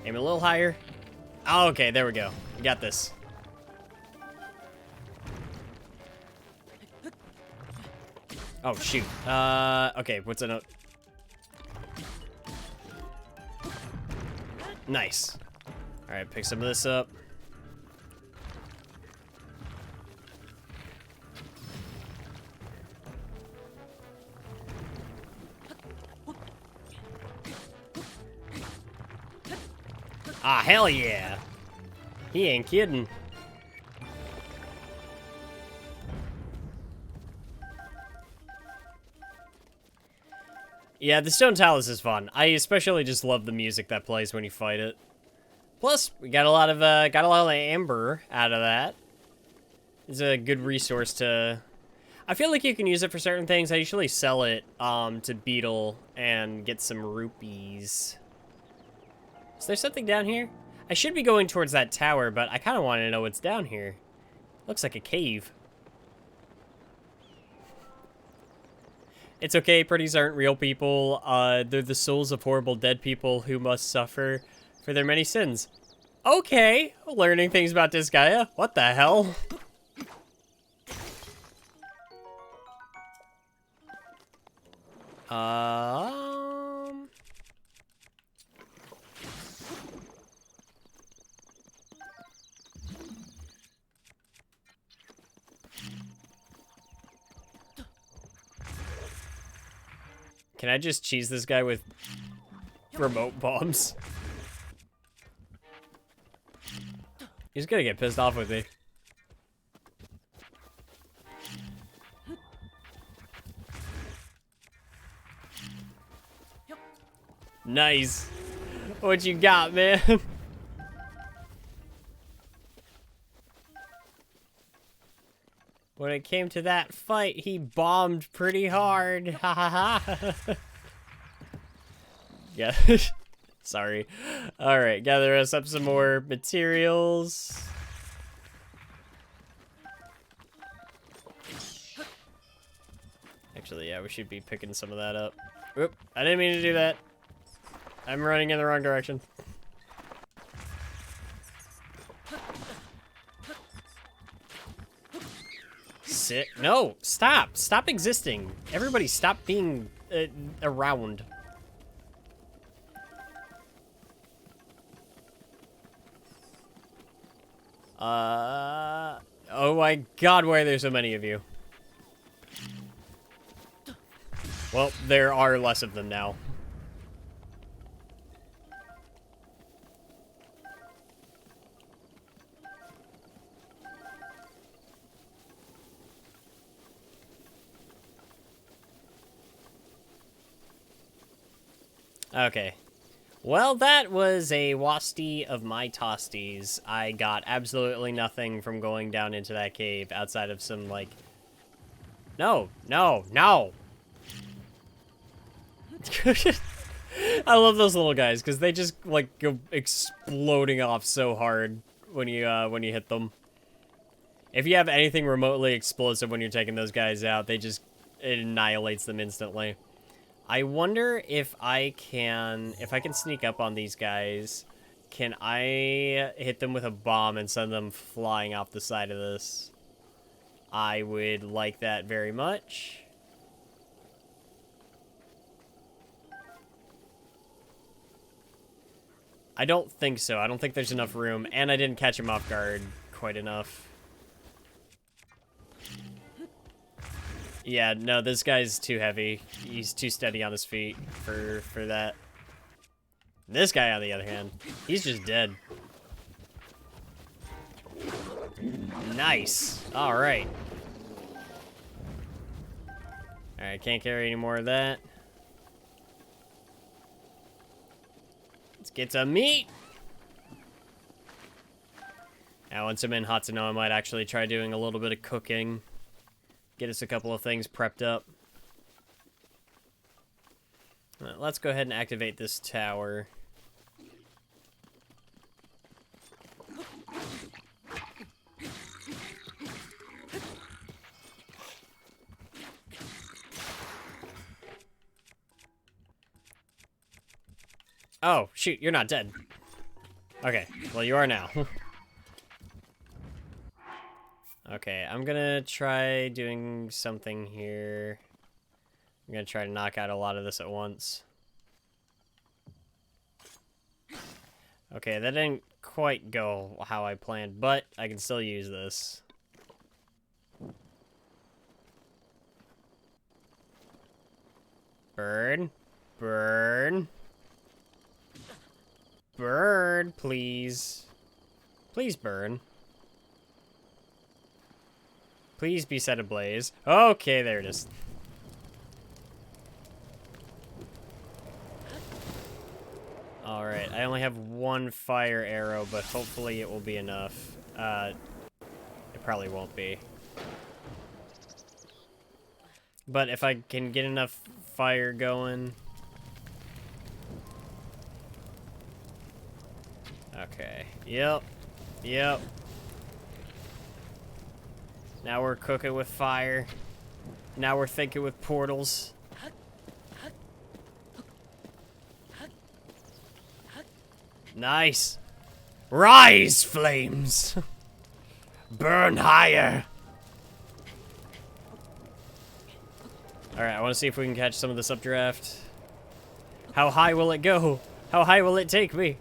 Aim a little higher. Oh, okay, there we go. We got this. Oh, shoot. Okay, what's a note? Nice. Alright, pick some of this up. Ah, hell yeah. He ain't kidding. Yeah, the Stone Talus is fun. I especially just love the music that plays when you fight it. Plus, we got a lot of amber out of that. It's a good resource to... I feel like you can use it for certain things. I usually sell it to Beetle and get some rupees. Is there something down here? I should be going towards that tower, but I kind of want to know what's down here. Looks like a cave. It's okay, Printies aren't real people. They're the souls of horrible dead people who must suffer for their many sins. Okay, learning things about Disgaea. What the hell? Um... Can I just cheese this guy with remote bombs? He's gonna get pissed off with me. Nice. What you got, man? When it came to that fight, he bombed pretty hard. Ha ha ha. Yeah. Sorry. Alright, gather us up some more materials. Actually, yeah, we should be picking some of that up. Oop, I didn't mean to do that. I'm running in the wrong direction. Sit. No, stop. Stop existing. Everybody stop being around. Oh my god, why are there so many of you? Well, there are less of them now. Okay. Well, that was a wasty of my tosties. I got absolutely nothing from going down into that cave outside of some, like... No, no, no! I love those little guys, because they just, like, go exploding off so hard when you hit them. If you have anything remotely explosive when you're taking those guys out, it annihilates them instantly. I wonder if I can sneak up on these guys, can I hit them with a bomb and send them flying off the side of this? I would like that very much. I don't think so. I don't think there's enough room, and I didn't catch him off guard quite enough. Yeah, no, this guy's too heavy. He's too steady on his feet for that. This guy, on the other hand, he's just dead. Nice. All right. All right, can't carry any more of that. Let's get some meat. Now, once I'm in Hatsuno, I might actually try doing a little bit of cooking. Get us a couple of things prepped up. Let's go ahead and activate this tower. Oh, shoot, you're not dead. Okay, well, you are now. Okay, I'm gonna try doing something here. I'm gonna try to knock out a lot of this at once. Okay, that didn't quite go how I planned, but I can still use this. Bird. Bird. Bird, please. Please burn. Please be set ablaze. Okay, there it is. Alright, I only have one fire arrow, but hopefully it will be enough. It probably won't be. But if I can get enough fire going... Okay, yep, yep. Now we're cooking with fire. Now we're thinking with portals. Nice. Rise, flames. Burn higher. Alright, I want to see if we can catch some of this updraft. How high will it go? How high will it take me?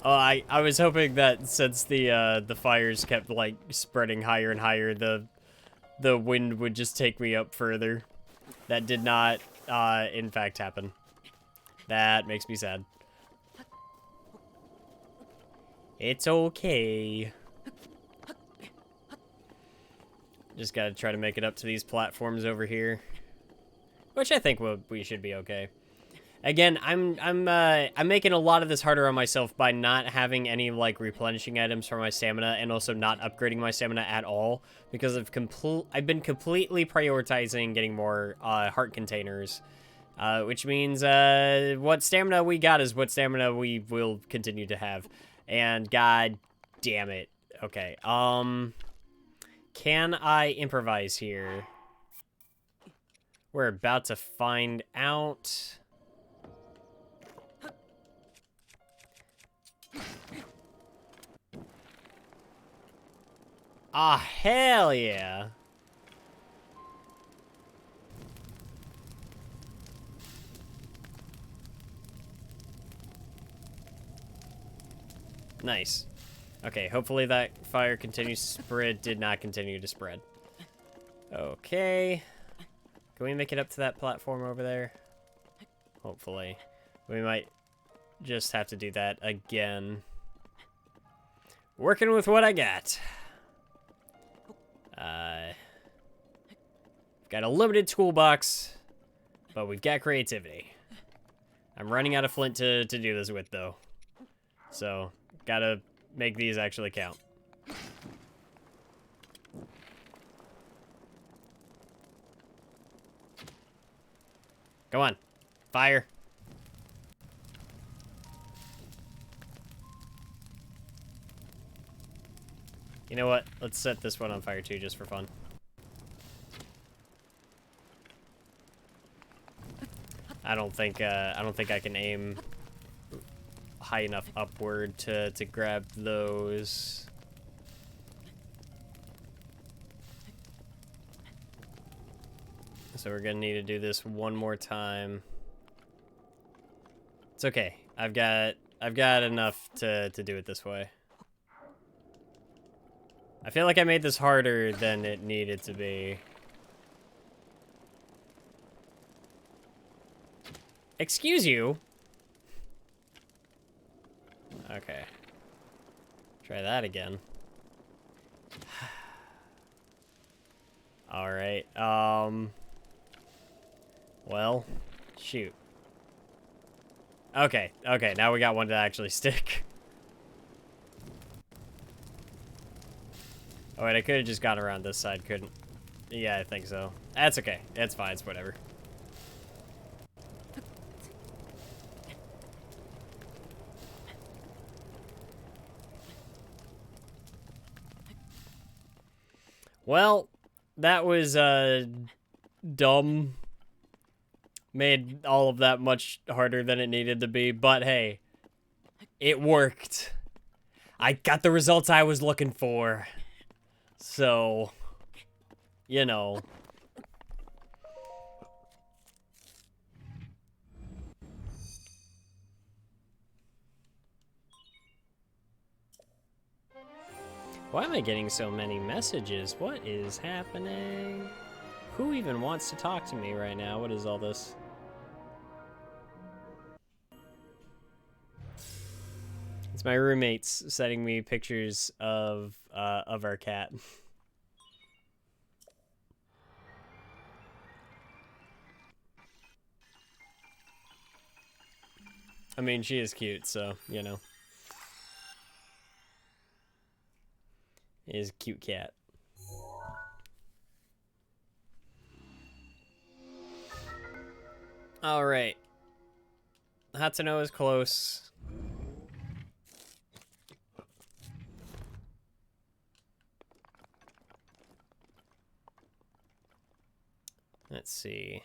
Oh, I was hoping that since the fires kept like spreading higher and higher, the wind would just take me up further. That did not in fact happen. That makes me sad. It's okay. Just gotta try to make it up to these platforms over here, which I think we should be okay. Again, I'm making a lot of this harder on myself by not having any like replenishing items for my stamina, and also not upgrading my stamina at all, because I've been completely prioritizing getting more heart containers, which means what stamina we got is what stamina we will continue to have, and god damn it. Okay, can I improvise here? We're about to find out. Ah, hell yeah. Nice. Okay, hopefully that fire continues to spread. Did not continue to spread. Okay. Can we make it up to that platform over there? Hopefully. We might just have to do that again. Working with what I got. Got a limited toolbox, but we've got creativity. I'm running out of flint to do this with, though. So, gotta make these actually count. Come on. Fire. You know what? Let's set this one on fire too, just for fun. I don't think I can aim high enough upward to grab those. So we're gonna need to do this one more time. It's okay. I've got enough to do it this way. I feel like I made this harder than it needed to be. Excuse you? Okay. Try that again. Alright, well, shoot. Okay, now we got one to actually stick. Oh wait, I could have just gone around this side, couldn't? Yeah, I think so. That's okay. That's fine, it's whatever. Well, that was, dumb. Made all of that much harder than it needed to be, but hey, it worked. I got the results I was looking for. So, you know. Why am I getting so many messages? What is happening? Who even wants to talk to me right now? What is all this? It's my roommates sending me pictures of our cat. I mean, she is cute, so, you know. It is a cute cat. Alright. Hatsuno is close. Let's see.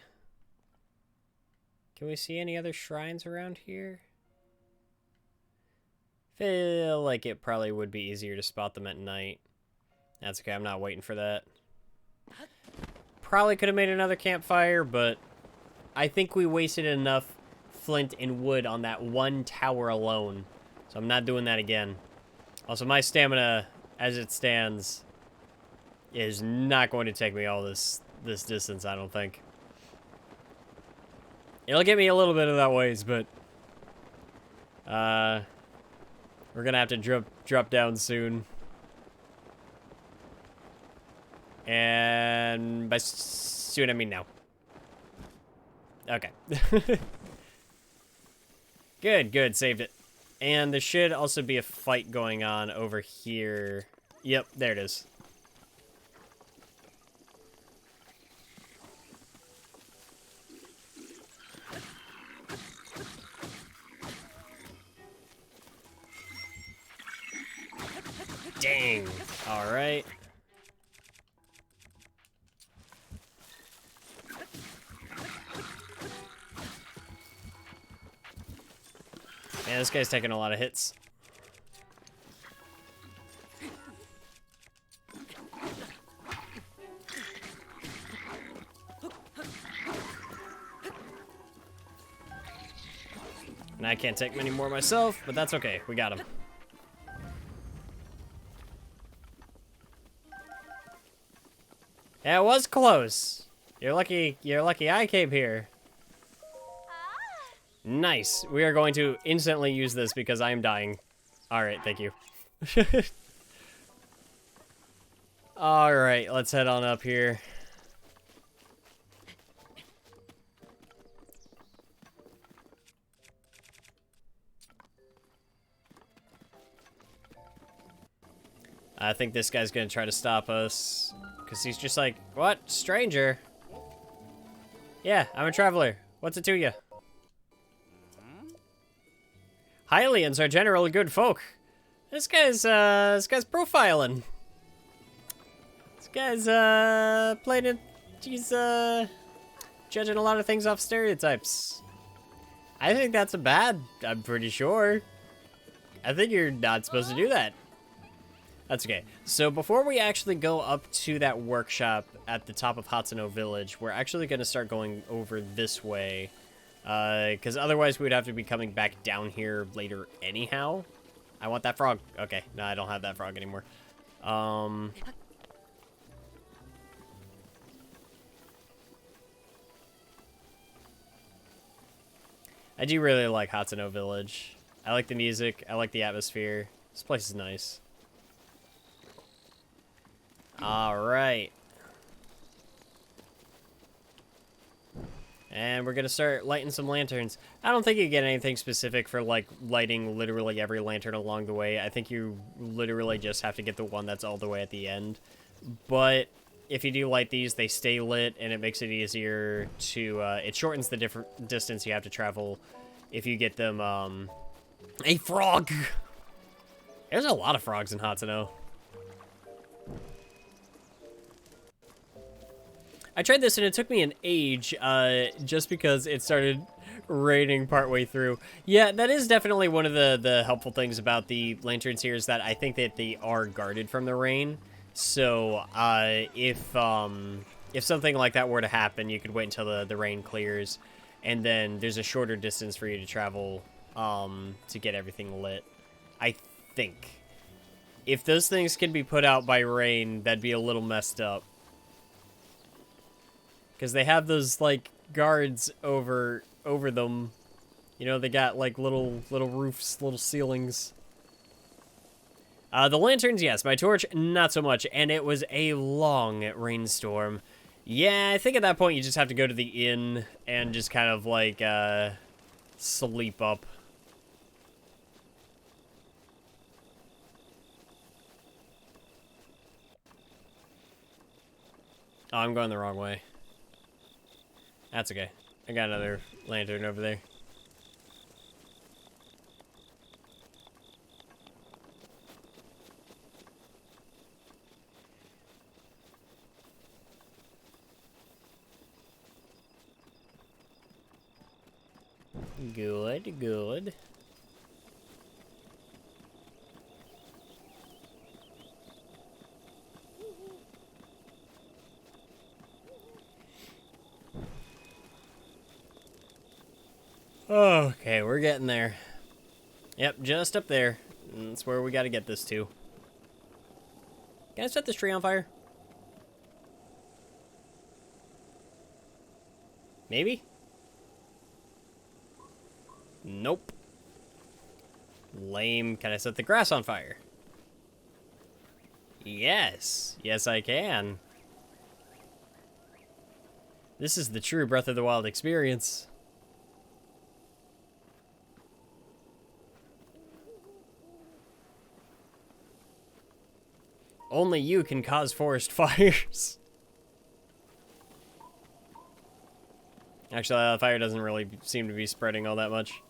Can we see any other shrines around here? Feel like it probably would be easier to spot them at night. That's okay, I'm not waiting for that. Probably could have made another campfire, but I think we wasted enough flint and wood on that one tower alone. So I'm not doing that again. Also, my stamina, as it stands, is not going to take me all this distance, I don't think. It'll get me a little bit of that ways, but we're gonna have to drop down soon. And by soon I mean now. Okay. Good, saved it. And there should also be a fight going on over here. Yep, there it is. Dang. All right. Man, this guy's taking a lot of hits. And I can't take many more myself, but that's okay. We got him. Yeah, it was close. You're lucky I came here. Nice. We are going to instantly use this because I am dying. Alright, thank you. Alright, let's head on up here. I think this guy's gonna try to stop us. Because he's just like, what? Stranger? Yeah, I'm a traveler. What's it to you? Hylians are generally good folk. This guy's profiling. This guy's, playing it. He's, judging a lot of things off stereotypes. I think that's a bad, I'm pretty sure. I think you're not supposed to do that. That's okay. So before we actually go up to that workshop at the top of Hatsuno Village, we're actually going to start going over this way. Because otherwise we would have to be coming back down here later anyhow. I want that frog. Okay, no, I don't have that frog anymore. I do really like Hatsuno Village. I like the music. I like the atmosphere. This place is nice. Alright. And we're gonna start lighting some lanterns. I don't think you get anything specific for, like, lighting literally every lantern along the way. I think you literally just have to get the one that's all the way at the end. But if you do light these, they stay lit, and it makes it easier to, it shortens the different distance you have to travel if you get them, a frog! There's a lot of frogs in Hatsuno. I tried this and it took me an age, just because it started raining partway through. Yeah, that is definitely one of the helpful things about the lanterns here is that I think that they are guarded from the rain. So, if something like that were to happen, you could wait until the rain clears, and then there's a shorter distance for you to travel, to get everything lit. I think. If those things can be put out by rain, that'd be a little messed up. Because they have those, like, guards over them. You know, they got, like, little roofs, little ceilings. The lanterns, yes. My torch, not so much. And it was a long rainstorm. Yeah, I think at that point you just have to go to the inn and just kind of, like, sleep up. Oh, I'm going the wrong way. That's okay. I got another lantern over there. Good, good. Okay, we're getting there. Yep, just up there. And that's where we gotta get this to. Can I set this tree on fire? Maybe? Nope. Lame. Can I set the grass on fire? Yes. Yes, I can. This is the true Breath of the Wild experience. Only you can cause forest fires. Actually, the fire doesn't really seem to be spreading all that much.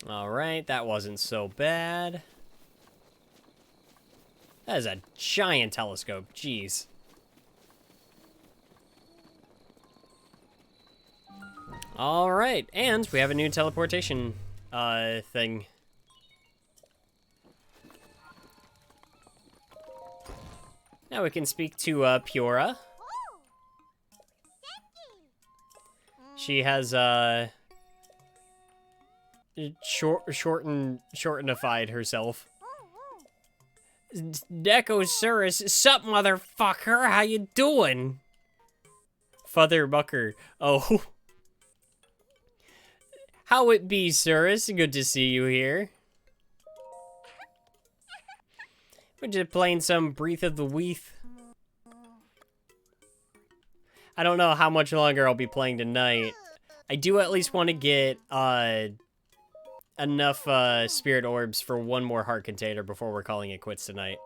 Alright, that wasn't so bad. That is a giant telescope, jeez. Alright, and we have a new teleportation thing. Now we can speak to Piora. She has shortenified herself. Decosaurus, sup motherfucker, how you doing? Father Mucker. Oh. How it be, Surus? Good to see you here. We're just playing some Breath of the Weath. I don't know how much longer I'll be playing tonight. I do at least want to get enough spirit orbs for one more heart container before we're calling it quits tonight.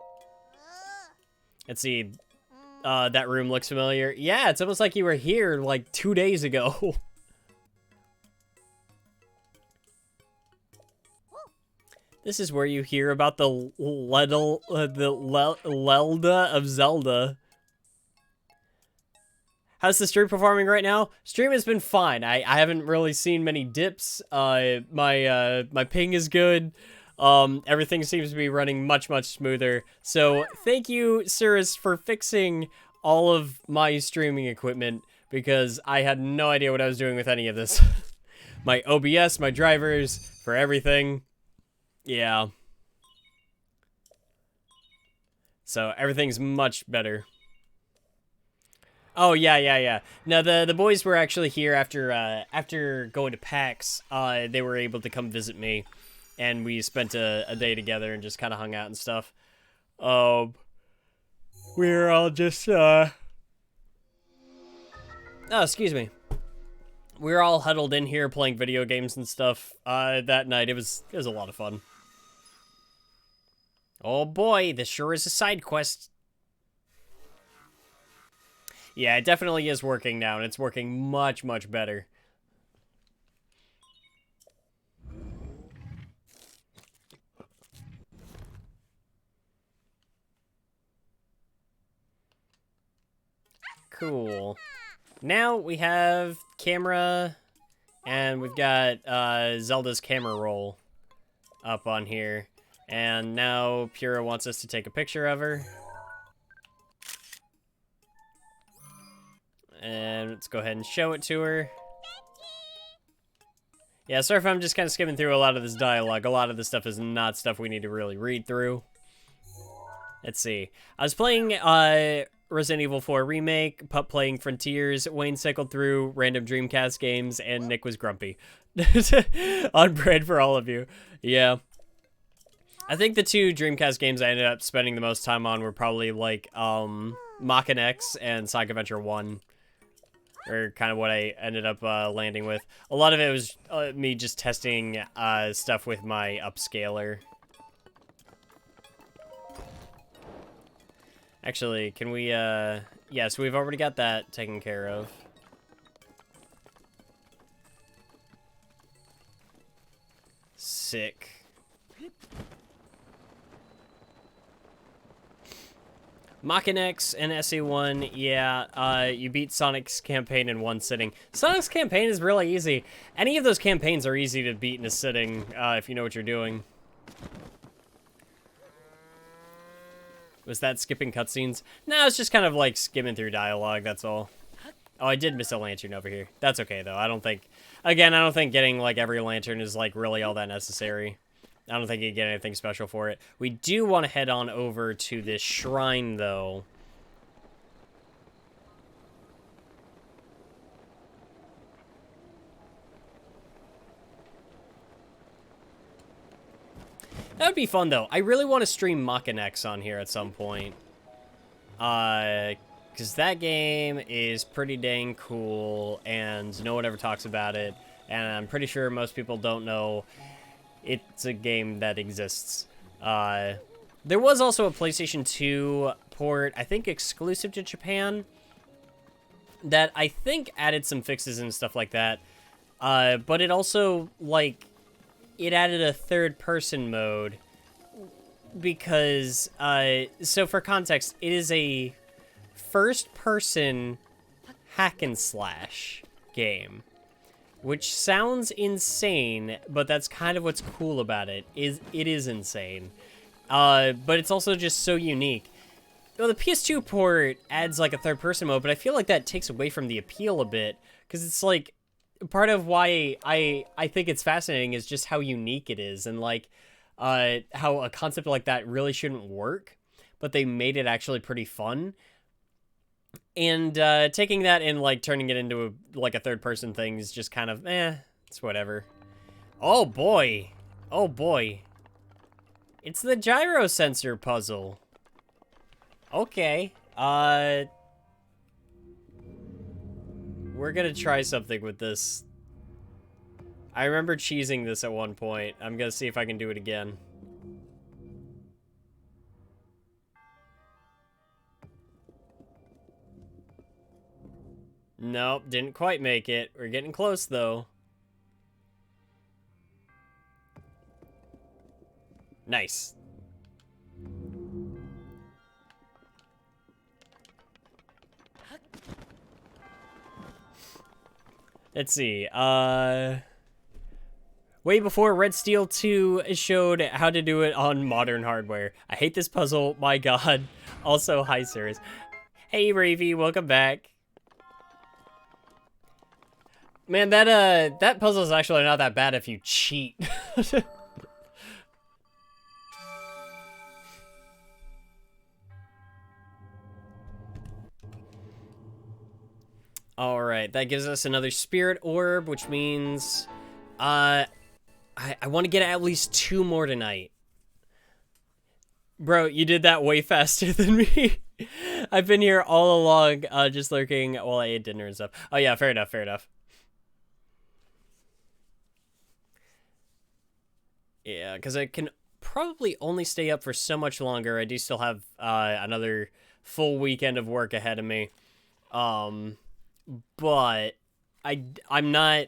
Let's see. That room looks familiar. Yeah, it's almost like you were here like 2 days ago. This is where you hear about the Lelda of Zelda. How's the stream performing right now? Stream has been fine. I haven't really seen many dips. My ping is good. Everything seems to be running much smoother. So thank you, Cirrus, for fixing all of my streaming equipment, because I had no idea what I was doing with any of this. My OBS, my drivers, for everything. Yeah. So everything's much better. Oh, yeah. No, the boys were actually here after going to PAX. They were able to come visit me, and we spent a day together and just kind of hung out and stuff. We were all just, oh, excuse me. We were all huddled in here playing video games and stuff, that night. It was a lot of fun. Oh boy, this sure is a side quest. Yeah, it definitely is working now, and it's working much better. Cool. Now we have camera, and we've got Zelda's camera roll up on here. And now Pura wants us to take a picture of her. And let's go ahead and show it to her. Yeah, sorry if I'm just kind of skimming through a lot of this dialogue. A lot of this stuff is not stuff we need to really read through. Let's see. I was playing Resident Evil 4 Remake, Pup playing Frontiers, Wayne cycled through random Dreamcast games, and Nick was grumpy. On brand for all of you. Yeah. I think the two Dreamcast games I ended up spending the most time on were probably like Mach X and Sonic Adventure 1. Or kind of what I ended up landing with. A lot of it was me just testing stuff with my upscaler. Actually, can we, yeah, so we've already got that taken care of. Sick. Mach X and SA1, yeah, you beat Sonic's campaign in one sitting. Sonic's campaign is really easy. Any of those campaigns are easy to beat in a sitting, if you know what you're doing. Was that skipping cutscenes? No, it's just kind of like skimming through dialogue, that's all. Oh, I did miss a lantern over here. That's okay, though. I don't think... Again, I don't think getting, like, every lantern is, like, really all that necessary. I don't think you get anything special for it. We do want to head on over to this shrine, though. That would be fun, though. I really want to stream Machinex on here at some point. Because that game is pretty dang cool, and no one ever talks about it. And I'm pretty sure most people don't know it's a game that exists. There was also a PlayStation 2 port, I think exclusive to Japan, that I think added some fixes and stuff like that. But it also, like... It added a third-person mode because, so for context, it is a first-person hack-and-slash game, which sounds insane, but that's kind of what's cool about it. It is insane, but it's also just so unique. Well, the PS2 port adds, like, a third-person mode, but I feel like that takes away from the appeal a bit, because it's, like, part of why I think it's fascinating is just how unique it is, and like how a concept like that really shouldn't work, but they made it actually pretty fun. And taking that and like turning it into like a third person thing is just kind of it's whatever. Oh boy, it's the gyro sensor puzzle. Okay, we're gonna try something with this. I remember cheesing this at one point. I'm gonna see if I can do it again. Nope, didn't quite make it. We're getting close, though. Nice. Let's see, way before Red Steel 2 showed how to do it on modern hardware. I hate this puzzle, my god. Also, hi, sirs. Hey, Ravy, welcome back. Man, that puzzle's actually not that bad if you cheat. Alright, that gives us another spirit orb, which means, I want to get at least 2 more tonight. Bro, you did that way faster than me. I've been here all along, just lurking while I ate dinner and stuff. Oh yeah, fair enough, fair enough. Yeah, because I can probably only stay up for so much longer. I do still have, another full weekend of work ahead of me. But I'm not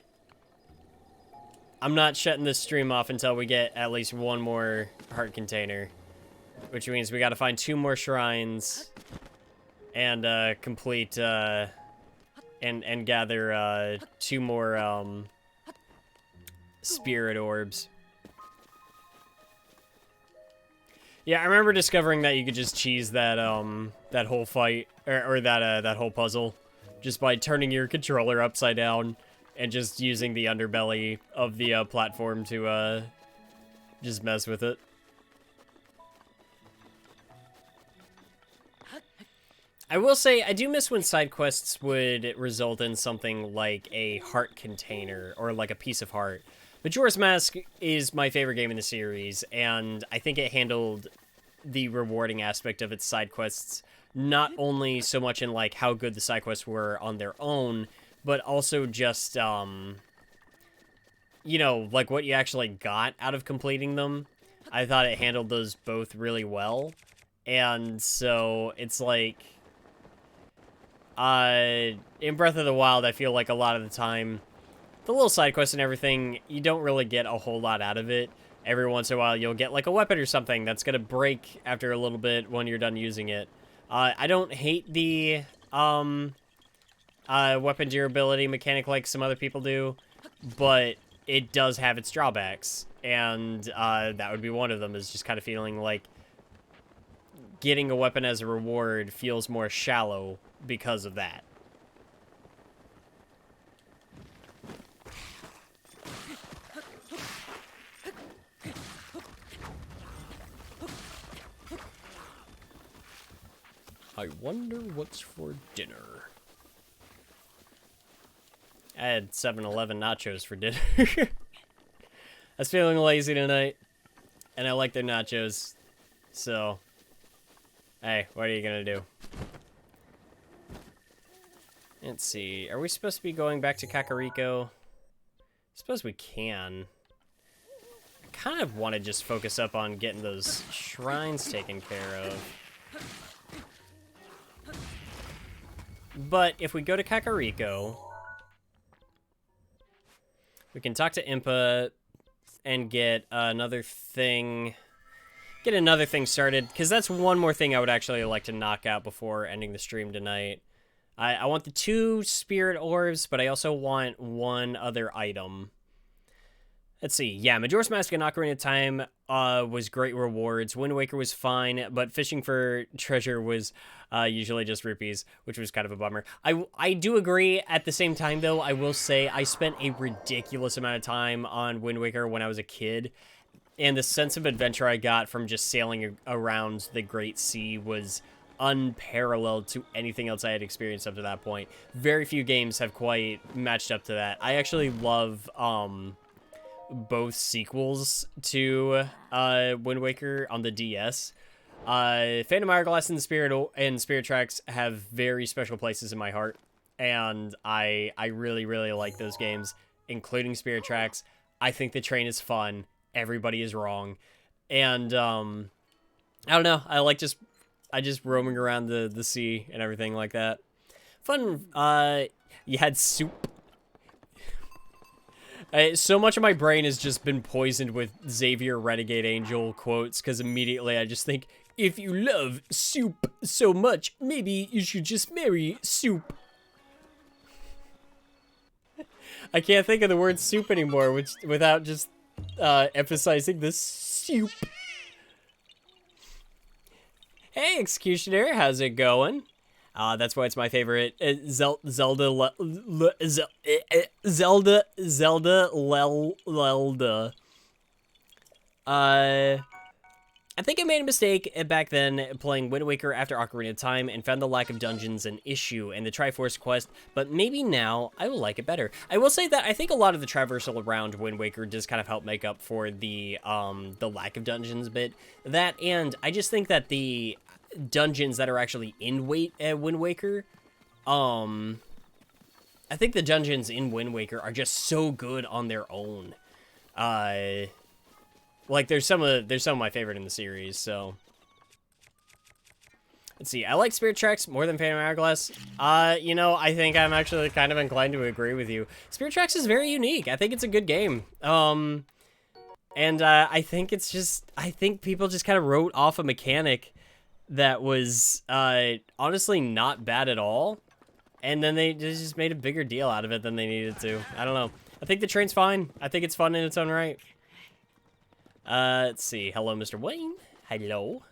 shutting this stream off until we get at least 1 more heart container, which means we got to find 2 more shrines and complete and gather 2 more spirit orbs. Yeah, I remember discovering that you could just cheese that that whole fight or that whole puzzle just by turning your controller upside down and just using the underbelly of the platform to just mess with it. I will say, I do miss when side quests would result in something like a heart container or like a piece of heart. Majora's Mask is my favorite game in the series, and I think it handled the rewarding aspect of its side quests not only so much in like how good the side quests were on their own, but also just you know, like what you actually got out of completing them. I thought it handled those both really well. And so it's like in Breath of the Wild, I feel like a lot of the time the little side quests and everything, you don't really get a whole lot out of it. Every once in a while you'll get like a weapon or something that's gonna break after a little bit when you're done using it. I don't hate the weapon durability mechanic like some other people do, but it does have its drawbacks, and that would be one of them, is just kind of feeling like getting a weapon as a reward feels more shallow because of that. I wonder what's for dinner. I had 7-Eleven nachos for dinner. I was feeling lazy tonight, and I like their nachos, so, hey, what are you gonna do? Let's see, are we supposed to be going back to Kakariko? I suppose we can. I kind of want to just focus up on getting those shrines taken care of. But if we go to Kakariko, we can talk to Impa and get another thing started, because that's one more thing I would actually like to knock out before ending the stream tonight. I want the 2 spirit orbs, but I also want one other item. Let's see. Yeah, Majora's Mask and Ocarina of Time was great rewards. Wind Waker was fine, but fishing for treasure was usually just rupees, which was kind of a bummer. I do agree. At the same time, though, I will say I spent a ridiculous amount of time on Wind Waker when I was a kid, and the sense of adventure I got from just sailing around the Great Sea was unparalleled to anything else I had experienced up to that point. Very few games have quite matched up to that. I actually love both sequels to Wind Waker on the DS. Phantom Hourglass and Spirit Tracks have very special places in my heart, and I really, really like those games, including Spirit Tracks. I think the train is fun. Everybody is wrong. And I don't know, I just roaming around the sea and everything like that. Fun. You had soup. So much of my brain has just been poisoned with Xavier Renegade Angel quotes, because immediately I just think, if you love soup so much, maybe you should just marry soup. I can't think of the word soup anymore without just emphasizing the soup. Hey, Executioner, how's it going? That's why it's my favorite. Zelda. I think I made a mistake back then playing Wind Waker after Ocarina of Time and found the lack of dungeons an issue in the Triforce quest, but maybe now I will like it better. I will say that I think a lot of the traversal around Wind Waker does kind of help make up for the lack of dungeons bit. That, and I just think that the dungeons that are actually in Wind Waker, I think the dungeons in Wind Waker are just so good on their own. Like there's some of my favorite in the series. So let's see. I like Spirit Tracks more than Phantom Hourglass. You know, I think I'm actually kind of inclined to agree with you. Spirit Tracks is very unique. I think it's a good game. And I think it's just, I think people just kind of wrote off a mechanic that was honestly not bad at all, and then they just made a bigger deal out of it than they needed to. I don't know. I think the train's fine. I think it's fun in its own right. Let's see. Hello, Mr. Wayne. Hello.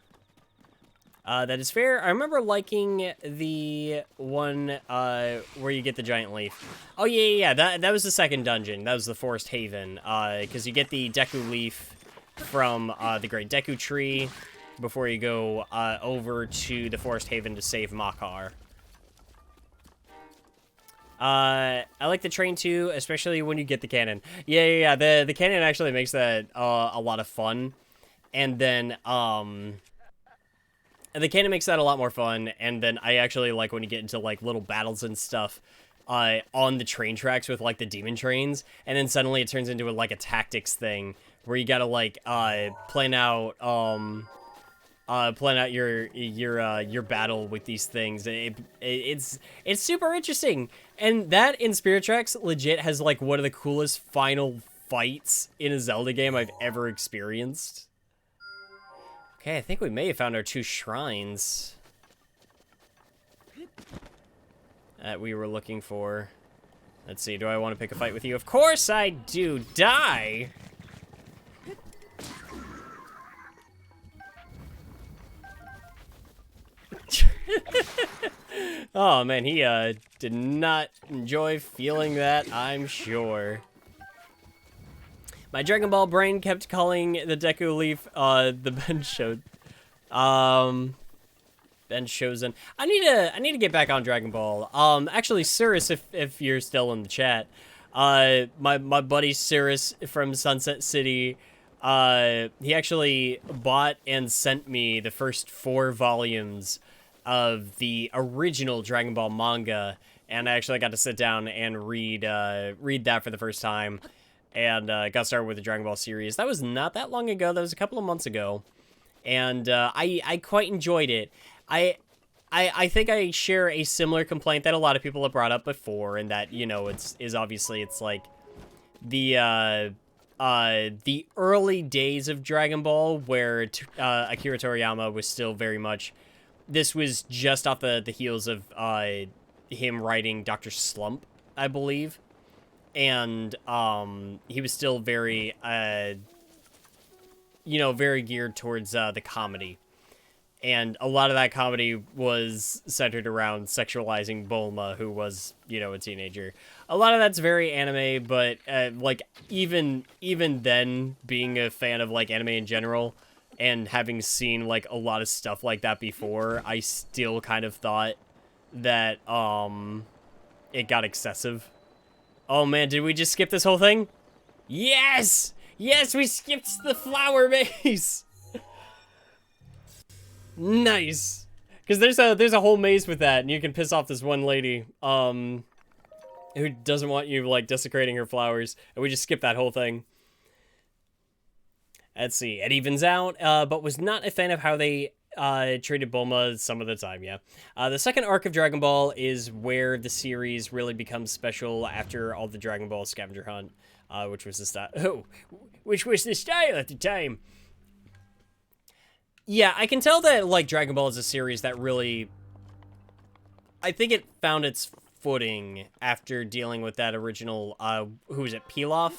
That is fair. I remember liking the one where you get the giant leaf. Oh, yeah. That was the second dungeon. That was the Forest Haven. Because you get the Deku leaf from the Great Deku Tree before you go over to the Forest Haven to save Makar. I like the train too, especially when you get the cannon. Yeah. The cannon actually makes that a lot of fun. And then the cannon makes that a lot more fun. And then I actually like when you get into like little battles and stuff on the train tracks with like the demon trains, and then suddenly it turns into like a tactics thing where you gotta like plan out your battle with these things. It's super interesting, and that in Spirit Tracks legit has like one of the coolest final fights in a Zelda game I've ever experienced. Okay, I think we may have found our 2 shrines that we were looking for. Let's see, do I want to pick a fight with you? Of course I do. Die! Oh man, he did not enjoy feeling that, I'm sure. My Dragon Ball brain kept calling the Deku Leaf the Ben Show. Ben Chosen. I need to get back on Dragon Ball. Actually, Cirrus, if you're still in the chat, my buddy Cirrus from Sunset City, he actually bought and sent me the first 4 volumes of the original Dragon Ball manga, and I actually got to sit down and read that for the first time, and got started with the Dragon Ball series. That was not that long ago. That was a couple of months ago, and I quite enjoyed it. I think I share a similar complaint that a lot of people have brought up before, and that, you know, is obviously it's like the early days of Dragon Ball where Akira Toriyama was still very much, this was just off the heels of him writing Dr. Slump, I believe, and he was still very very geared towards the comedy. And a lot of that comedy was centered around sexualizing Bulma, who was, you know, a teenager. A lot of that's very anime, but like even then, being a fan of like anime in general, and having seen like a lot of stuff like that before, I still kind of thought that it got excessive. Oh man, did we just skip this whole thing? Yes! Yes, we skipped the flower maze! Nice! Because there's a whole maze with that, and you can piss off this one lady, who doesn't want you, like, desecrating her flowers, and we just skipped that whole thing. Let's see, it evens out, but was not a fan of how they treated Bulma some of the time, yeah. The second arc of Dragon Ball is where the series really becomes special after all the Dragon Ball scavenger hunt, which was the style at the time. Yeah, I can tell that, like, Dragon Ball is a series that really, I think it found its footing after dealing with that original, who was it, Pilaf?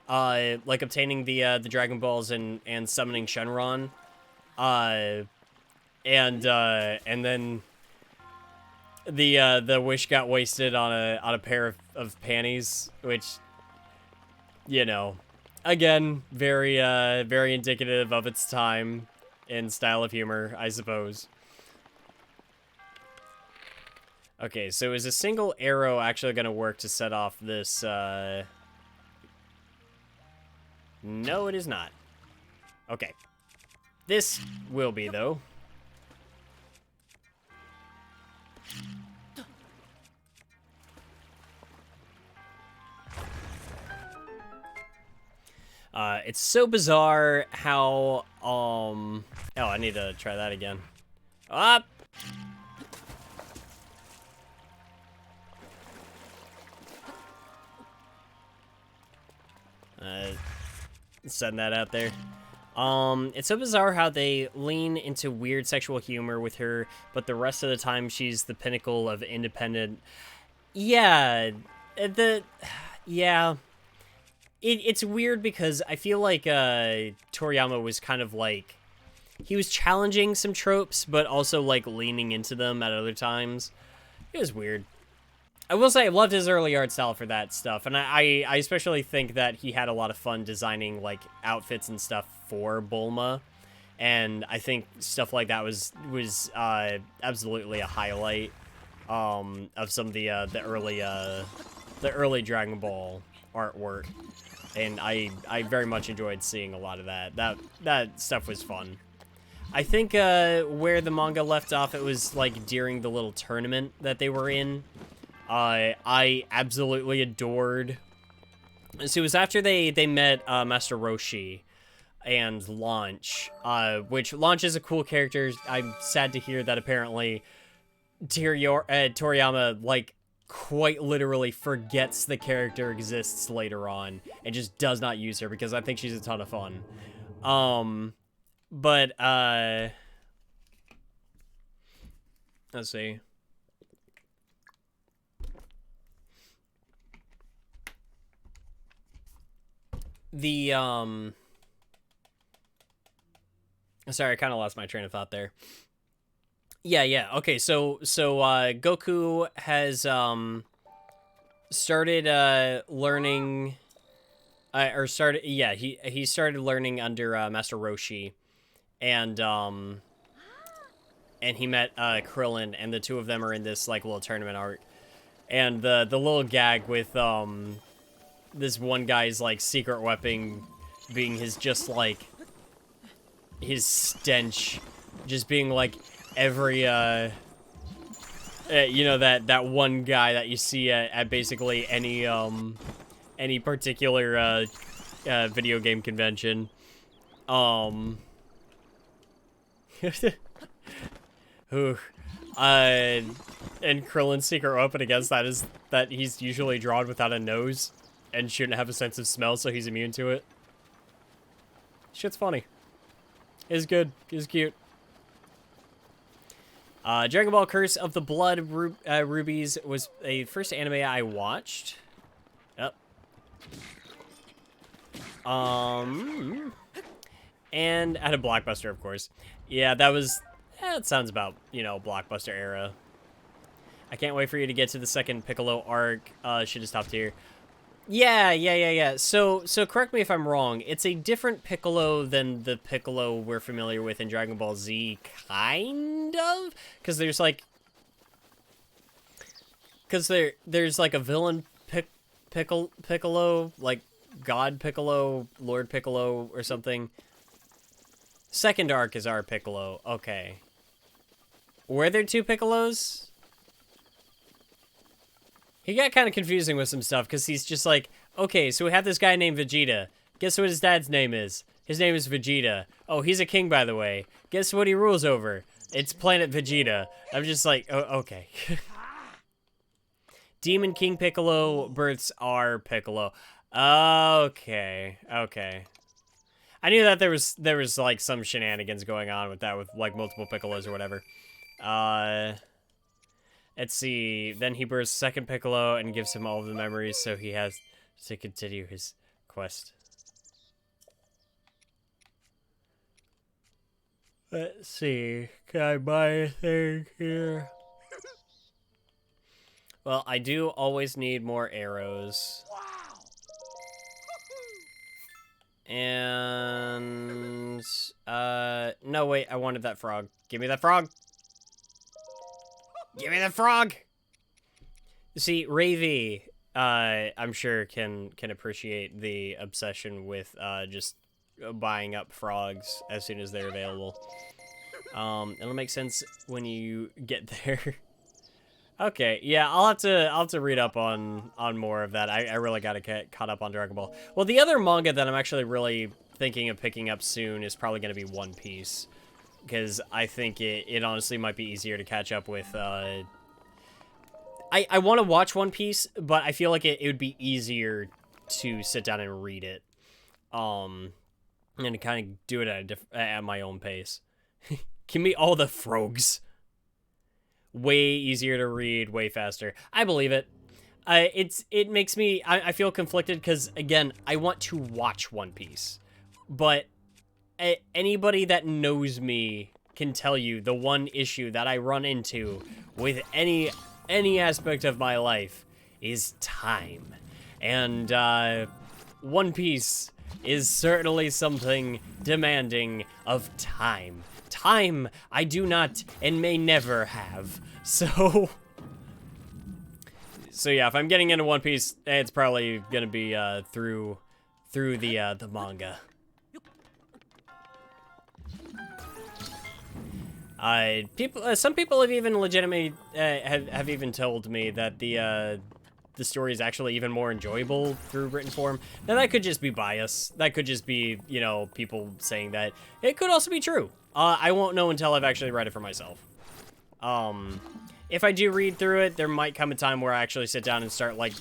Like, obtaining the Dragon Balls and summoning Shenron. And then the wish got wasted on a pair of panties, which, you know, again, very indicative of its time in style of humor, I suppose. Okay, so is a single arrow actually going to work to set off this, No, it is not. Okay. This will be, though. It's so bizarre how, oh, I need to try that again. Up! Send that out there. It's so bizarre how they lean into weird sexual humor with her, but the rest of the time she's the pinnacle of independent. Yeah, yeah. It's weird because I feel like Toriyama was kind of like, he was challenging some tropes, but also like leaning into them at other times. It was weird. I will say I loved his early art style for that stuff, and I especially think that he had a lot of fun designing like outfits and stuff for Bulma, and I think stuff like that was absolutely a highlight of some of the early Dragon Ball artwork, and I very much enjoyed seeing a lot of that. That stuff was fun. I think where the manga left off, it was like during the little tournament that they were in. I absolutely adored. So it was after they met Master Roshi and Launch, which Launch is a cool character. I'm sad to hear that apparently Toriyama, like, quite literally forgets the character exists later on and just does not use her, because I think she's a ton of fun. But let's see. The, sorry, I kind of lost my train of thought there. Yeah. Okay, so Goku has started learning or started yeah, he started learning under Master Roshi, and he met Krillin, and the two of them are in this like little tournament arc. And the little gag with this one guy's like secret weapon being his just like his stench, just being like every you know, that one guy that you see at basically any particular video game convention. Ooh. And Krillin's secret weapon against that is that he's usually drawn without a nose and shouldn't have a sense of smell, so he's immune to it. Shit's funny. It's good. It's cute. Dragon Ball Curse of the Blood Rubies was a first anime I watched. Yep. And at a Blockbuster, of course. Yeah, that sounds about, you know, Blockbuster era. I can't wait for you to get to the second Piccolo arc. Should have stopped here. Yeah. So correct me if I'm wrong. It's a different Piccolo than the Piccolo we're familiar with in Dragon Ball Z, kind of? Because there's like... there's like a villain Piccolo, like God Piccolo, Lord Piccolo, or something. Second arc is our Piccolo. Okay. Were there two Piccolos? He got kind of confusing with some stuff, because he's just like, okay, so we have this guy named Vegeta. Guess what his dad's name is? His name is Vegeta. Oh, he's a king, by the way. Guess what he rules over? It's planet Vegeta. I'm just like, oh, okay. Demon King Piccolo births are Piccolo. Okay. I knew that there was like some shenanigans going on with that, with like multiple Piccolos or whatever. Let's see. Then he births second Piccolo and gives him all of the memories, so he has to continue his quest. Let's see. Can I buy a thing here? Well, I do always need more arrows. And no, wait, I wanted that frog. Give me that frog. Give me the frog. See, Ravy, I'm sure can appreciate the obsession with just buying up frogs as soon as they're available. It'll make sense when you get there. Okay, yeah, I'll have to read up on more of that. I really gotta get caught up on Dragon Ball. Well, the other manga that I'm actually really thinking of picking up soon is probably gonna be One Piece, because I think it honestly might be easier to catch up with. I want to watch One Piece, but I feel like it would be easier to sit down and read it, and to kind of do it at my own pace. Give me all the frogs. Way easier to read, way faster. I believe it. It makes me... I feel conflicted because, again, I want to watch One Piece. But anybody that knows me can tell you the one issue that I run into with any aspect of my life is time. And One Piece is certainly something demanding of time. Time I do not and may never have. So yeah, if I'm getting into One Piece, it's probably gonna be through the manga. Some people have even legitimately have even told me that the story is actually even more enjoyable through written form. Now that could just be bias. That could just be, you know, people saying that. It could also be true. I won't know until I've actually read it for myself. If I do read through it, there might come a time where I actually sit down and start, like,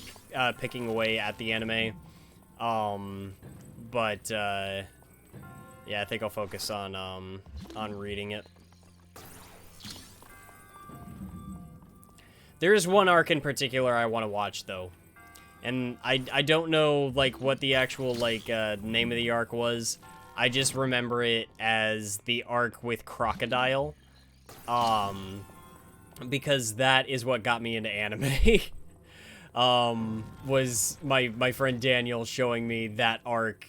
picking away at the anime. Yeah, I think I'll focus on reading it. There is one arc in particular I want to watch, though. And I don't know, like, what the actual, like, name of the arc was. I just remember it as the arc with Crocodile. because that is what got me into anime. Was my friend Daniel showing me that arc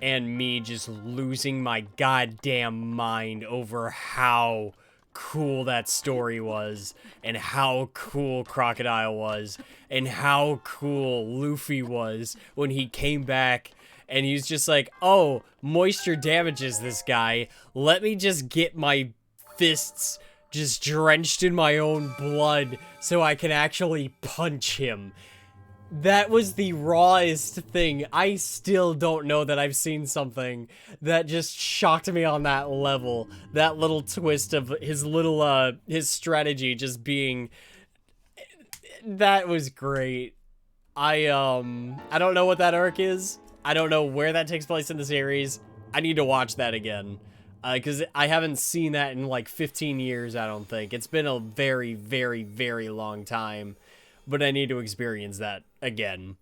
and me just losing my goddamn mind over how cool that story was and how cool Crocodile was and how cool Luffy was when he came back and he's just like, oh, moisture damages this guy. Let me just get my fists just drenched in my own blood so I can actually punch him. That was the rawest thing. I still don't know that I've seen something that just shocked me on that level. That little twist of his little, his strategy just being... That was great. I don't know what that arc is. I don't know where that takes place in the series. I need to watch that again. Because I haven't seen that in like 15 years, I don't think. It's been a very, very, very long time. But I need to experience that again.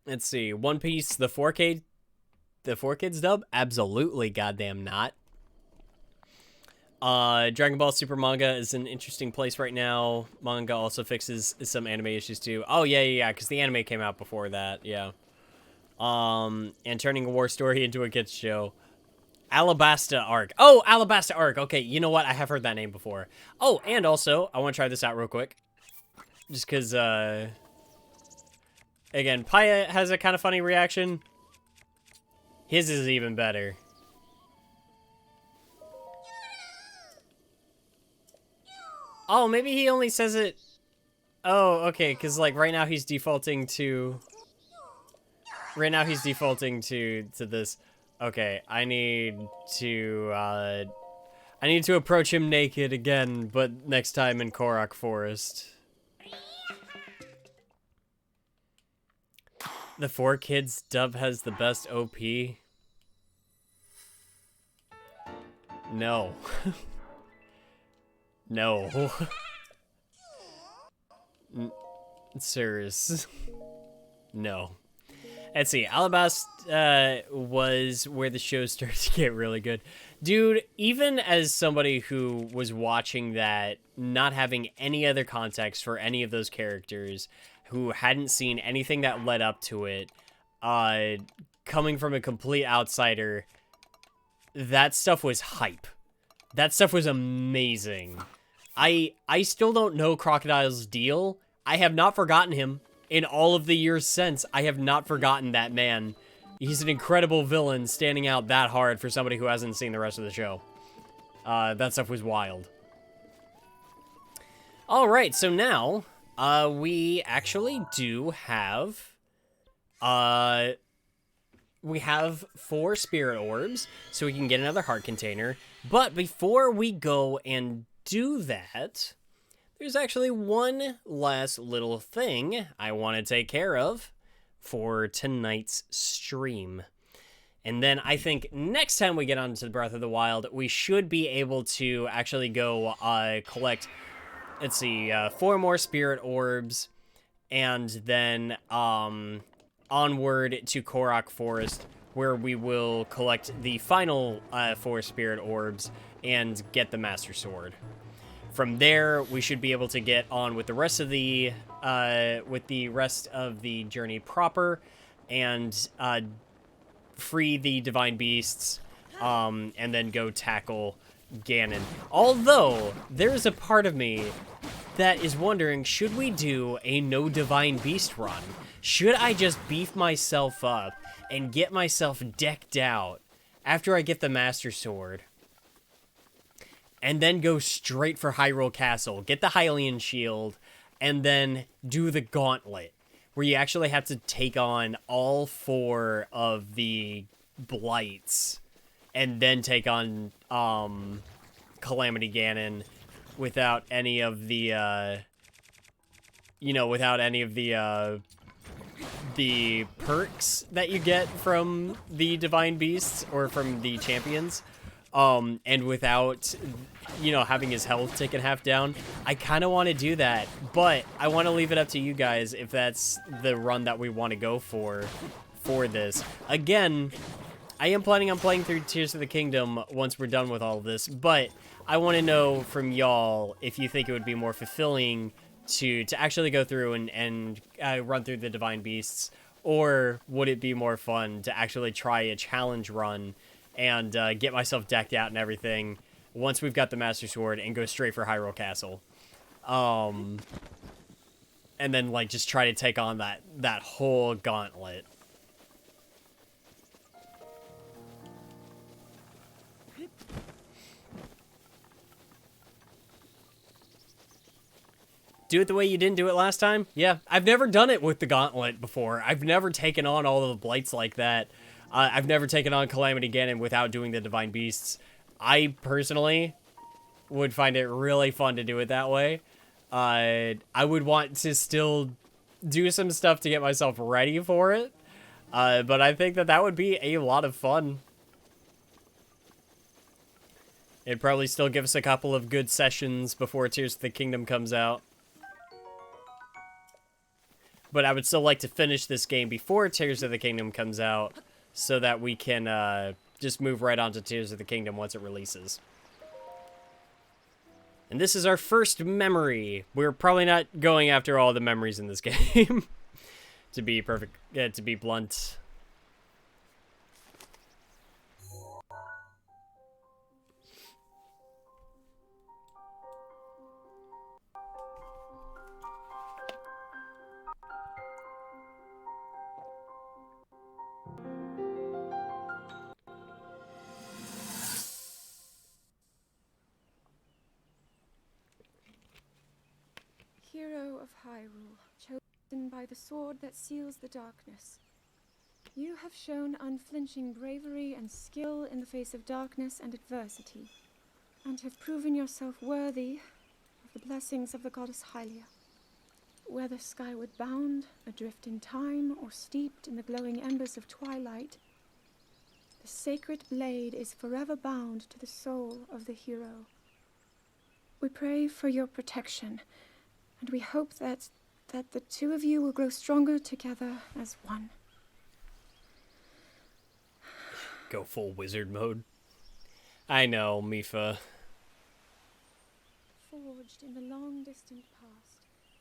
Let's see. One Piece, the 4K dub? Absolutely goddamn not. Dragon Ball Super manga is an interesting place right now. Manga also fixes some anime issues too. Oh, yeah, because the anime came out before that, yeah. And turning a war story into a kids show. Alabasta arc. Oh, Alabasta arc. Okay, you know what? I have heard that name before. Oh, and also, I want to try this out real quick. Just because, again, Paya has a kind of funny reaction. His is even better. Oh, maybe he only says it... Oh, okay, because, like, right now he's defaulting to... Right now he's defaulting to this. Okay, I need to approach him naked again, but next time in Korok Forest. The 4Kids dub has the best OP. No. No. Serious. No. Let's see. Alabasta was where the show started to get really good. Dude, even as somebody who was watching that, not having any other context for any of those characters, who hadn't seen anything that led up to it, coming from a complete outsider, that stuff was hype. That stuff was amazing. I still don't know Crocodile's deal. I have not forgotten him. In all of the years since, I have not forgotten that man. He's an incredible villain standing out that hard for somebody who hasn't seen the rest of the show. That stuff was wild. Alright, so now, we actually do have... we have 4 spirit orbs, so we can get another heart container. But before we go and do that... There's actually one last little thing I want to take care of for tonight's stream. And then I think next time we get onto Breath of the Wild, we should be able to actually go collect, let's see, 4 more spirit orbs, and then onward to Korok Forest, where we will collect the final 4 spirit orbs and get the Master Sword. From there, we should be able to get on with the rest of the journey proper, and free the divine beasts, and then go tackle Ganon. Although there's a part of me that is wondering, should we do a no divine beast run? Should I just beef myself up and get myself decked out after I get the Master Sword? And then go straight for Hyrule Castle, get the Hylian Shield, and then do the Gauntlet, where you actually have to take on all 4 of the Blights, and then take on Calamity Ganon without any of the, the perks that you get from the Divine Beasts, or from the champions. And without, having his health taken half down. I kind of want to do that, but I want to leave it up to you guys if that's the run that we want to go for this. Again, I am planning on playing through Tears of the Kingdom once we're done with all of this, but I want to know from y'all if you think it would be more fulfilling to actually go through and run through the Divine Beasts, or would it be more fun to actually try a challenge run and get myself decked out and everything once we've got the Master Sword and go straight for Hyrule Castle? And then, like, just try to take on that whole gauntlet. Do it the way you didn't do it last time? Yeah, I've never done it with the gauntlet before. I've never taken on all of the blights like that. I've never taken on Calamity Ganon without doing the Divine Beasts. I personally would find it really fun to do it that way. I would want to still do some stuff to get myself ready for it. But I think that would be a lot of fun. It'd probably still give us a couple of good sessions before Tears of the Kingdom comes out. But I would still like to finish this game before Tears of the Kingdom comes out so that we can just move right on to Tears of the Kingdom once it releases. And this is our first memory. We're probably not going after all the memories in this game. To be perfect, to be blunt.
Hero of Hyrule, chosen by the sword that seals the darkness. You have shown unflinching bravery and skill in the face of darkness and adversity, and have proven yourself worthy of the blessings of the goddess Hylia. Whether skyward bound, adrift in time, or steeped in the glowing embers of twilight, the sacred blade is forever bound to the soul of the hero. We pray for your protection, and we hope that the two of you will grow stronger together as one.
Go full wizard mode. I know, Mifa.
Forged in the long distant past.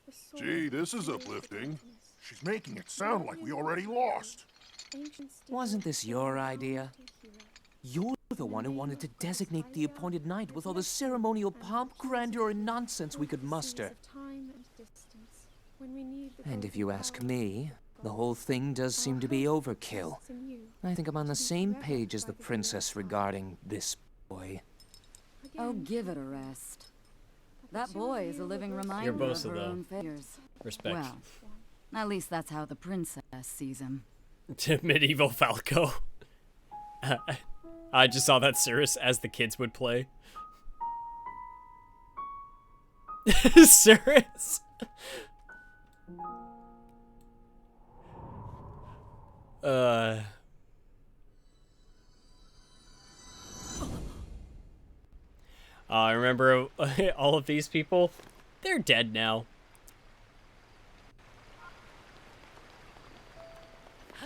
The sword
Gee, this is
of the
uplifting.
darkness.
She's making it sound like we already lost.
Ancient steel
Wasn't this your idea?
hero.
You're the one who wanted to designate the appointed night with all the ceremonial pomp, grandeur, and nonsense we could muster.
Of time and distance, when we need the
And if
golden
you ask
power
me,
of
the
God.
whole thing does seem to be overkill.
Rests in you.
I think I'm on the same page as the princess regarding this boy.
Oh,
Again,
give it a rest.
the
That
two
boy
of
is a
you
living
will grow
reminder
both
of
of
her
them.
own failures.
Respect.
Well, at least that's how the princess sees him.
To medieval Falco. I just saw that Cirrus as the kids would play. Cirrus. I remember all of these people. They're dead now.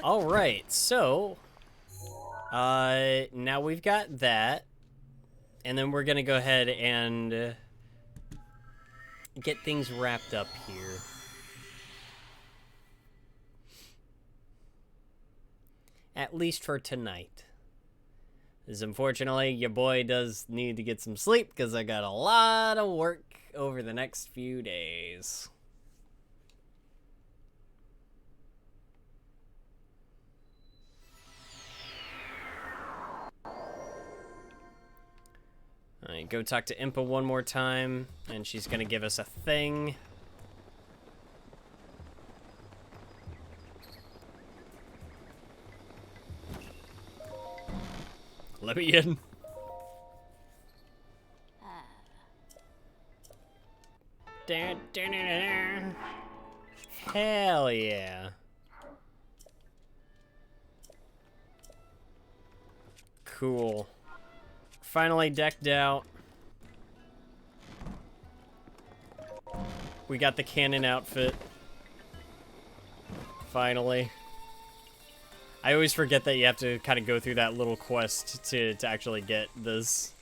All right, so now we've got that, and then we're gonna go ahead and get things wrapped up here. At least for tonight. Because unfortunately, your boy does need to get some sleep because I got a lot of work over the next few days. Alright, go talk to Impa one more time, and she's gonna give us a thing. Let me in. Dun, dun, dun, dun, dun. Hell yeah. Cool. Finally decked out. We got the cannon outfit. Finally. I always forget that you have to kind of go through that little quest to actually get this.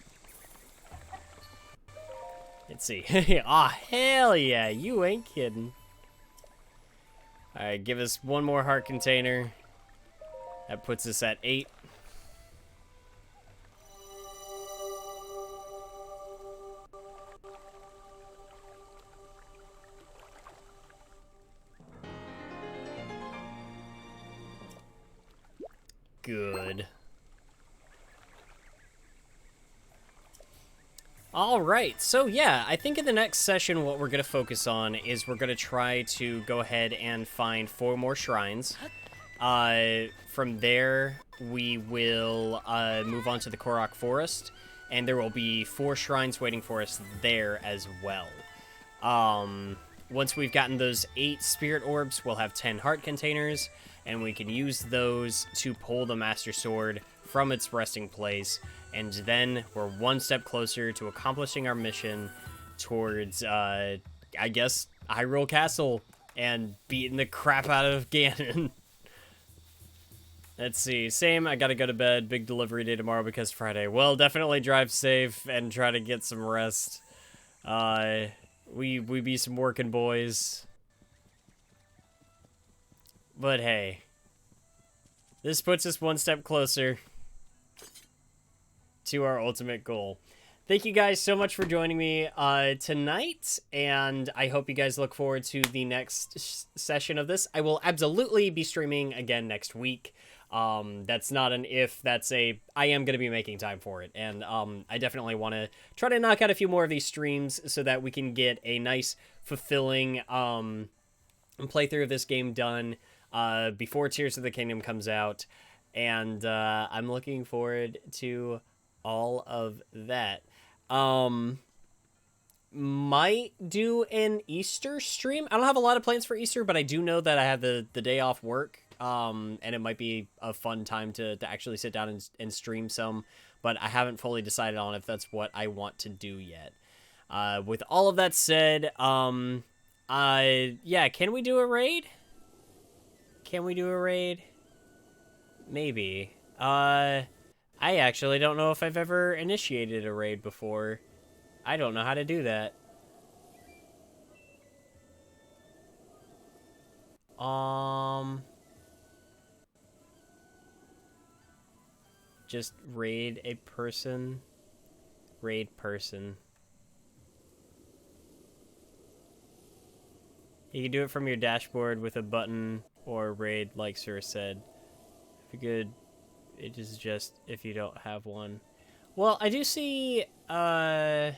Let's see. Aw, hell yeah, you ain't kidding. Alright, give us one more heart container. That puts us at 8. Good. Alright, so yeah, I think in the next session what we're going to focus on is we're going to try to go ahead and find 4 more shrines. From there, we will move on to the Korok Forest, and there will be 4 shrines waiting for us there as well. Once we've gotten those 8 spirit orbs, we'll have 10 heart containers, and we can use those to pull the Master Sword from its resting place, and then we're one step closer to accomplishing our mission towards, I guess, Hyrule Castle, and beating the crap out of Ganon. Let's see, same, I gotta go to bed, big delivery day tomorrow because Friday. Well, definitely drive safe and try to get some rest. We be some working boys. But hey, this puts us one step closer to our ultimate goal. Thank you guys so much for joining me tonight, and I hope you guys look forward to the next session of this. I will absolutely be streaming again next week. That's not an if, that's a I am going to be making time for it, and I definitely want to try to knock out a few more of these streams so that we can get a nice, fulfilling playthrough of this game done before Tears of the Kingdom comes out, and I'm looking forward to all of that. Might do an Easter stream. I don't have a lot of plans for Easter, but I do know that I have the day off work, and it might be a fun time to actually sit down and stream some, but I haven't fully decided on if that's what I want to do yet. With all of that said, yeah, can we do a raid? Can we do a raid? Maybe. I actually don't know if I've ever initiated a raid before. I don't know how to do that. Just raid a person. Raid person. You can do it from your dashboard with a button or raid, like Sir said. If you could, it is just if you don't have one. Well, I do see, let's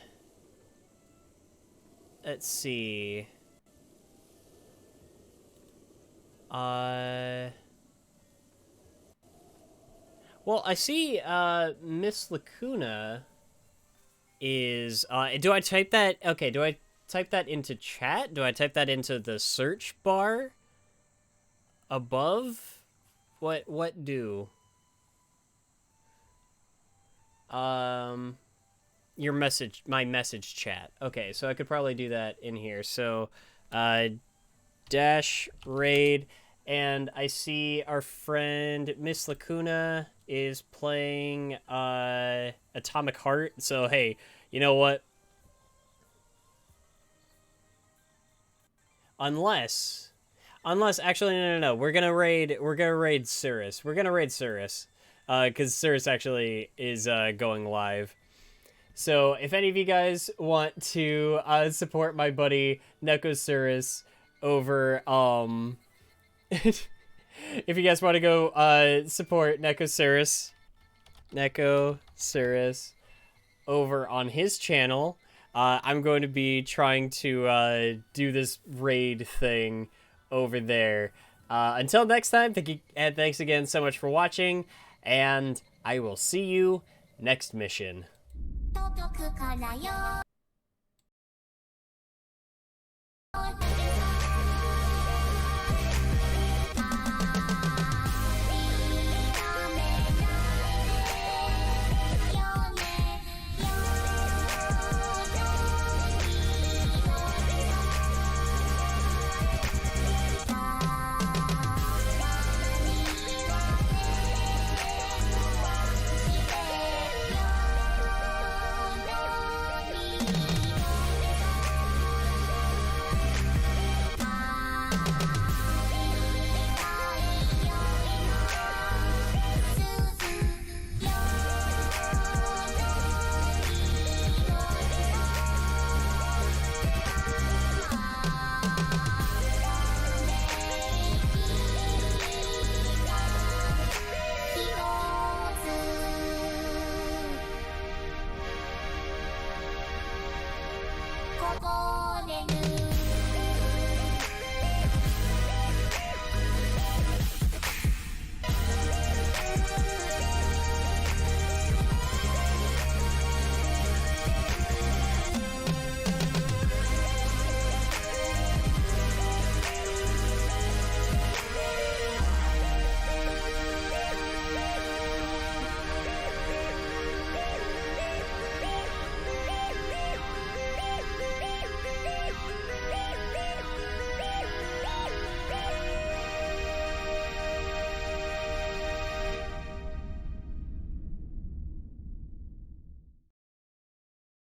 see. Well, I see, Miss Lacuna is, do I type that, okay, do I type that into chat? Do I type that into the search bar above? What do? Your message, my message chat. Okay, so I could probably do that in here. So, dash raid, and I see our friend Miss Lacuna is playing, Atomic Heart. So, hey, you know what? Unless, actually, no, we're gonna raid Cirrus. We're gonna raid Cirrus. Because Cirrus actually is, going live. So, if any of you guys want to, support my buddy, Neko Cirrus, over, if you guys want to go, support Neko Cirrus, over on his channel, I'm going to be trying to, do this raid thing over there. Until next time, thank you, and thanks again so much for watching, and I will see you next mission.